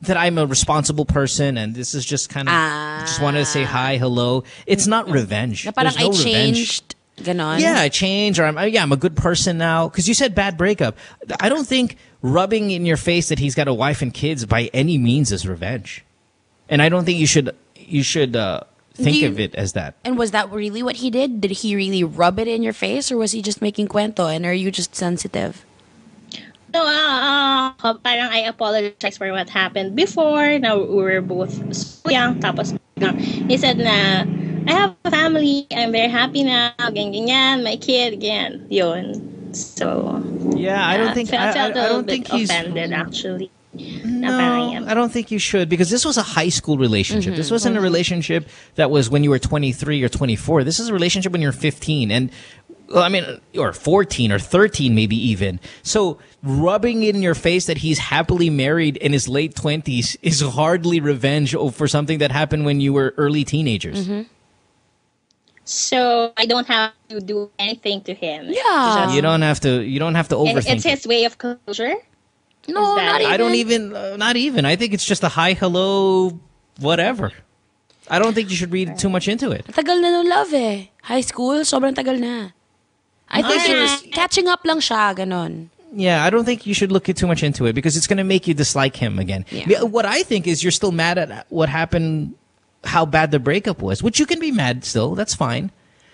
That I'm a responsible person, and this is just kind of just wanted to say hi, hello. It's not revenge. Na parang There's no I revenge. changed, ganon. Yeah, I changed, or I'm a good person now. Because you said bad breakup. I don't think rubbing in your face that he's got a wife and kids by any means is revenge, and I don't think you should think of it as that. And was that really what he did? Did he really rub it in your face, or was he just making cuento? And are you just sensitive? No, parang I apologize for what happened before. Now we were both so young. Tapos he said na, I have a family. I'm very happy now. Ganyan, my kid again. Yun. So yeah, I don't think felt I a don't little think bit he's offended actually. No, I don't think you should, because this was a high school relationship. This wasn't a relationship that was when you were 23 or 24. This is a relationship when you're 15 and, or 14 or 13 maybe even. So rubbing it in your face that he's happily married in his late 20s is hardly revenge for something that happened when you were early teenagers. So I don't have to do anything to him. Yeah. You don't have to overthink It's his way of closure. No, not even. I don't even, not even. I think it's just a hi, hello, whatever. I don't think you should read too much into it. Tagal na nung love eh. High school, sobrang tagal na. I think it's catching up lang siya, ganon. Yeah, I don't think you should look too much into it, because it's going to make you dislike him again. Yeah. What I think is you're still mad at what happened, how bad the breakup was, which you can be mad still. That's fine.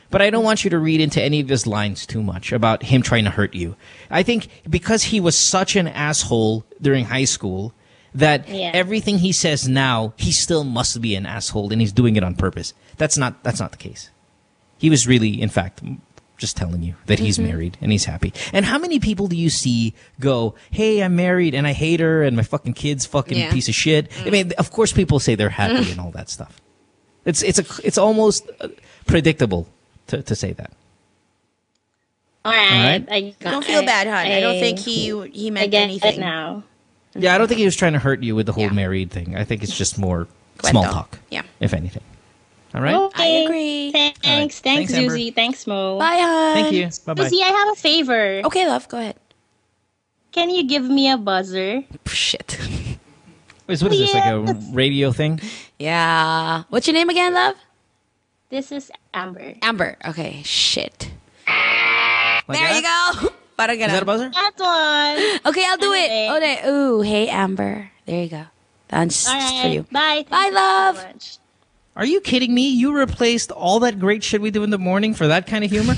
But I don't want you to read into any of his lines too much about him trying to hurt you. I think because he was such an asshole during high school that everything he says now, he still must be an asshole and he's doing it on purpose. That's not the case. He was really, in fact, just telling you that he's married and he's happy. And how many people do you see go, hey, I'm married and I hate her and my fucking kid's fucking piece of shit? I mean, of course people say they're happy and all that stuff. It's almost predictable to say that. All right. Don't feel bad, hon. I don't think he meant anything. It now. Yeah, I don't think he was trying to hurt you with the whole married thing. I think it's just more small talk. Yeah. If anything. All right? Okay. I agree. Thanks. All right. Thanks, Amber. Suzy. Thanks, Mo. Bye, hon. Thank you. Bye-bye. Suzy, I have a favor. Okay, love, go ahead. Can you give me a buzzer? Shit. What is this, like a radio thing? Yeah. What's your name again, love? This is Amber. Amber. Okay, shit. Like there that? you go. Parang Is that a buzzer? That one. Okay, I'll do it. Okay. Ooh, hey, Amber. There you go. That's All just right. for you. Bye. Bye, love. Are you kidding me? You replaced all that great shit we do in the morning for that kind of humor?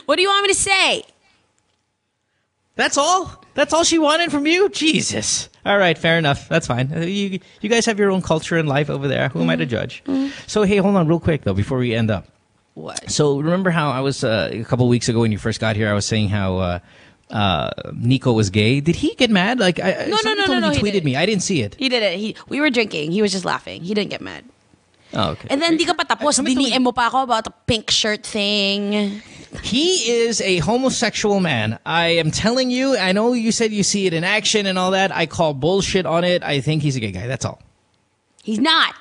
What do you want me to say? That's all? That's all she wanted from you? Jesus. All right, fair enough. That's fine. You guys have your own culture and life over there. Who am I to judge? So, hey, hold on real quick, though, before we end up. What? So, remember how I was, a couple weeks ago when you first got here, I was saying how Nico was gay? Did he get mad? Like, No. He tweeted me. I didn't see it. He did it. We were drinking. He was just laughing. He didn't get mad. Oh, okay. And then di ka pa tapos, diniin mo pa ako about the pink shirt thing. He is a homosexual man. I am telling you, I know you said you see it in action and all that. I call bullshit on it. I think he's a gay guy. That's all. He's not.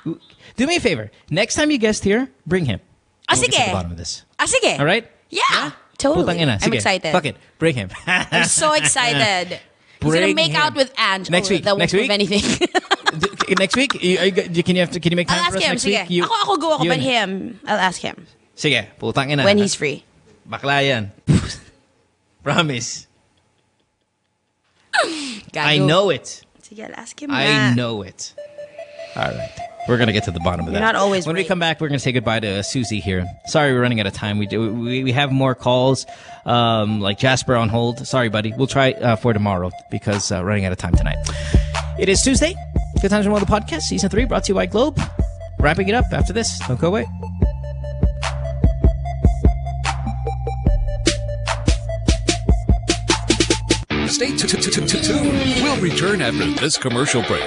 Do me a favor. Next time you guest here, bring him. Ah, We'll get to sige. the bottom of this. Ah, sige. All right? Yeah. Totally. Putang ina. I'm Sige. excited. Fuck it. Bring him. I'm so excited. He's gonna Bring make him. out with Ange. Next week. That won't Next prove week? anything. Next week? Can you make time I'll for ask us him. next Sige. week? Ako go ako, you but and- him. I'll ask him. Sige. Putang ina. When he's free. Bakla yan. Promise. Gago. I know it. Sige, I'll ask him I na. know it. All right. We're going to get to the bottom of that. You're not always When right. we come back, we're going to say goodbye to Suzy here. Sorry, we're running out of time. We have more calls, like Jasper on hold. Sorry, buddy. We'll try for tomorrow because running out of time tonight. It is Tuesday. Good Times with Mo, the podcast, Season 3, brought to you by Globe. Wrapping it up after this. Don't go away. Stay tuned. We'll return after this commercial break.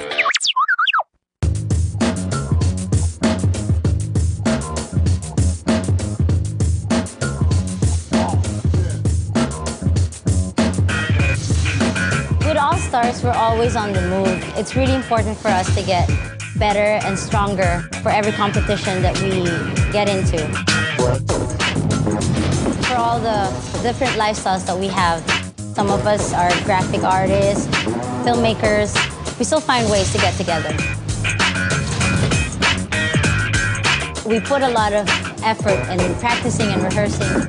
With All Stars, we're always on the move. It's really important for us to get better and stronger for every competition that we get into. For all the different lifestyles that we have, some of us are graphic artists, filmmakers. We still find ways to get together. We put a lot of effort in practicing and rehearsing.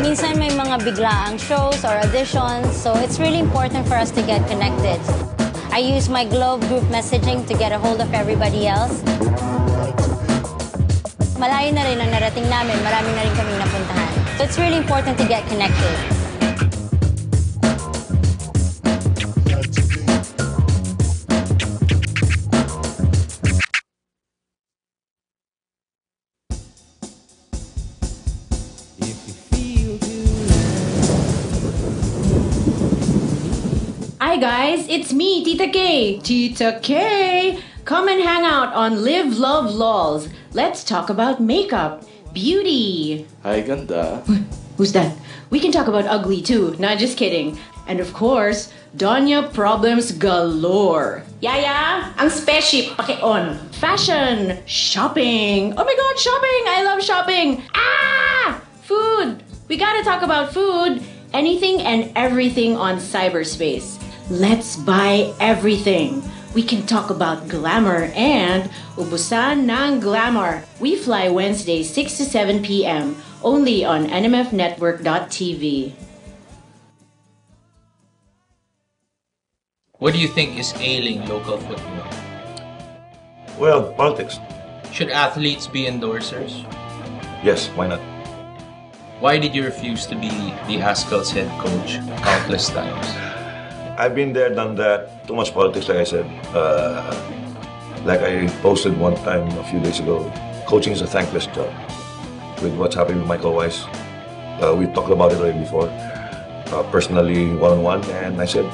Minsan may mga biglaang shows or auditions, so it's really important for us to get connected. I use my Globe group messaging to get a hold of everybody else. Malayo na rin ang narating namin, marami na rin kaming napuntahan. So it's really important to get connected. Hi guys, it's me, Tita K. Tita K! Come and hang out on Live, Love, Lols. Let's talk about makeup, beauty. Hi, ganda. Who's that? We can talk about ugly too, not just kidding. And of course, Donya problems galore. Yaya, ang spaceship paki-on. Fashion, shopping. Oh my god, shopping! I love shopping. Ah! Food. We gotta talk about food. Anything and everything on cyberspace. Let's buy everything. We can talk about glamour and ubusan ng glamour. We fly Wednesday 6 to 7 p.m. only on nmfnetwork.tv. What do you think is ailing local football? Well, politics. Should athletes be endorsers? Yes, why not? Why did you refuse to be the Haskell's head coach countless times? I've been there, done that. Too much politics, like I said. Like I posted one time a few days ago, coaching is a thankless job. With what's happening with Michael Weiss, we talked about it already before, personally, one-on-one, and I said,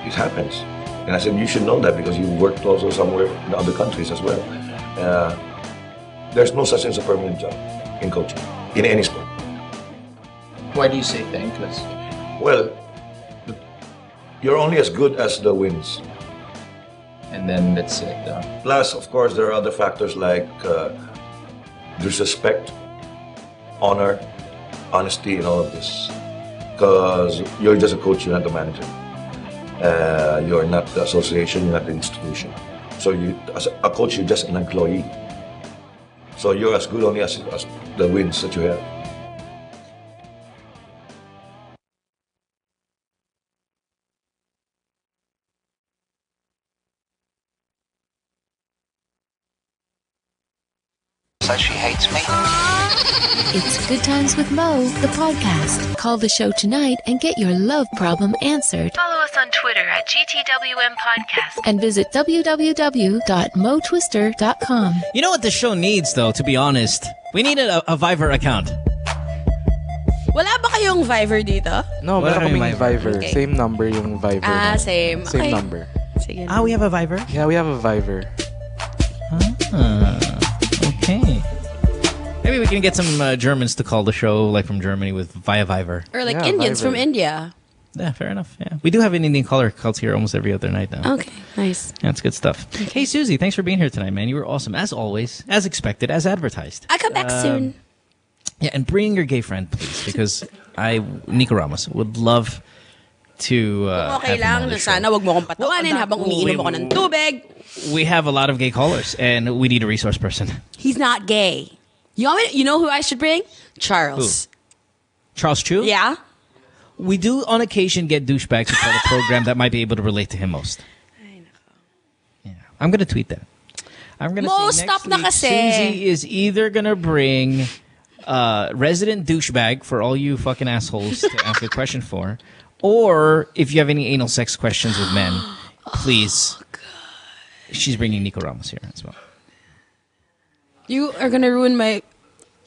it happens. And I said, you should know that because you worked also somewhere in other countries as well. There's no such thing as a permanent job in coaching, in any sport. Why do you say thankless? Well, you're only as good as the wins. And then that's it. Plus, of course, there are other factors like disrespect, honor, honesty, and all of this. Because you're just a coach, you're not the manager. You're not the association, you're not the institution. So you, as a coach, you're just an employee. So you're as good only as the wins that you have. So she hates me. It's Good Times with Mo, the podcast. Call the show tonight and get your love problem answered. Follow us on Twitter at GTWM Podcast. And visit www.motwister.com. You know what the show needs, though, to be honest? We need a Viber account. Wala ba kayong Viber dito? No, Wala meron kaming kaming Viber. Okay. Same number yung Viber. Ah, na. same. Same Okay. number. Sige. We have a Viber? Yeah, we have a Viber. Okay. Maybe we can get some Germans to call the show, like from Germany, via Viber. Or like Yeah, Indians Viber. from India. Yeah, fair enough. Yeah, we do have an Indian caller calls here almost every other night now. Okay, nice. That's good stuff. Hey, Suzy, thanks for being here tonight, man. You were awesome, as always, as expected, as advertised. I'll come back soon. Yeah, and bring your gay friend, please, because Nico Ramos, would love to Okay have him lang, on the show. sana wag mo akong patawanin habang umiinom ako ng tubig. We have a lot of gay callers, and we need a resource person. He's not gay. You know who I should bring? Charles. Who? Charles Chu? Yeah? We do, on occasion, get douchebags who call the program that might be able to relate to him most. Yeah. I'm going to tweet that. I'm gonna Mo, say next stop na week, kasi. Suzy is either gonna bring resident douchebag for all you fucking assholes to ask a question for, or if you have any anal sex questions with men, please. She's bringing Nico Ramos here as well. You are gonna ruin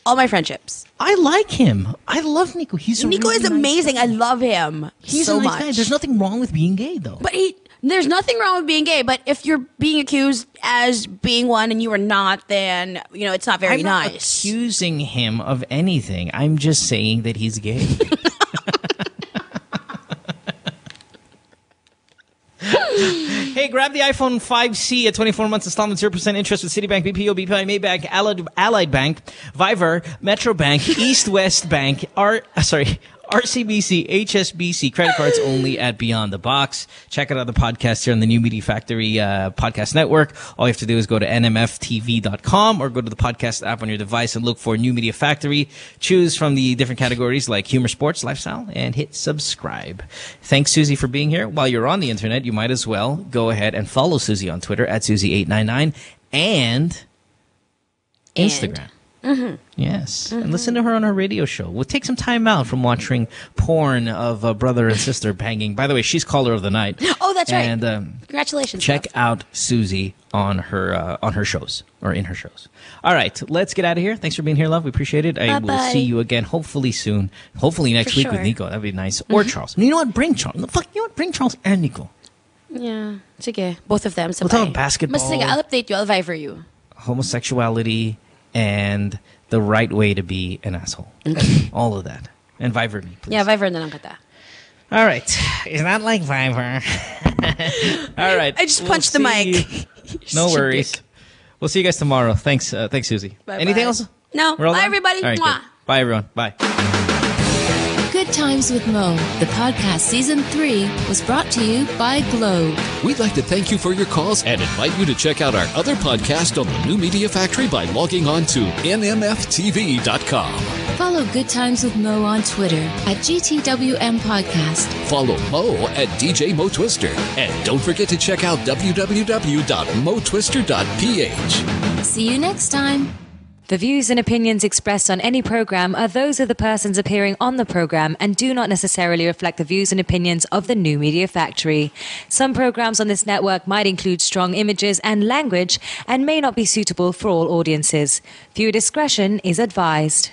all my friendships. I like him. I love Nico. Nico is amazing. I love him. He's so a nice much. guy. There's nothing wrong with being gay, though. But there's nothing wrong with being gay. But if you're being accused as being one and you are not, then it's not very I'm not nice. accusing him of anything. I'm just saying that he's gay. Hey, grab the iPhone 5C at 24 months installment, 0% interest with Citibank, BPO, BPI, Maybank, Allied Bank, Viver, Metro Bank, East West Bank, RCBC, HSBC, credit cards only at Beyond the Box. Check out other podcasts here on the New Media Factory podcast network. All you have to do is go to nmftv.com or go to the podcast app on your device and look for New Media Factory. Choose from the different categories like humor, sports, lifestyle, and hit subscribe. Thanks, Suzy, for being here. While you're on the internet, you might as well go ahead and follow Suzy on Twitter at Suzy899 and Instagram. Mm-hmm. Yes. And listen to her on her radio show. We'll take some time out from watching porn of a brother and sister banging. By the way, she's caller of the night. Oh, that's right. And Congratulations. check out Suzy on her shows or in her shows. All right, let's get out of here. Thanks for being here, love. We appreciate it. I will see you again hopefully soon. Hopefully next week with Nico. That'd be nice. Or Charles. You know what? Bring Charles. Bring Charles and Nico. Yeah. Sige. Both of them. We'll talk about basketball. Mas sige, I'll update you. I'll Viber you. Homosexuality and the right way to be an asshole. All of that. And Viber me, please. Yeah, Viber na lang kita. All right. Is that like Viber? All right. I just punched the mic. No worries. We'll see you guys tomorrow. Thanks, Suzy. Bye-bye. Anything else? No. We're all Bye, done? everybody. All right, Mwah. good. Bye, everyone. Bye. Good Times with Mo, the podcast Season 3, was brought to you by Globe. We'd like to thank you for your calls and invite you to check out our other podcast on the New Media Factory by logging on to nmftv.com. Follow Good Times with Mo on Twitter at GTWM Podcast. Follow Mo at DJ Mo Twister. And don't forget to check out www.motwister.ph. See you next time. The views and opinions expressed on any program are those of the persons appearing on the program and do not necessarily reflect the views and opinions of the New Media Factory. Some programs on this network might include strong images and language and may not be suitable for all audiences. Viewer discretion is advised.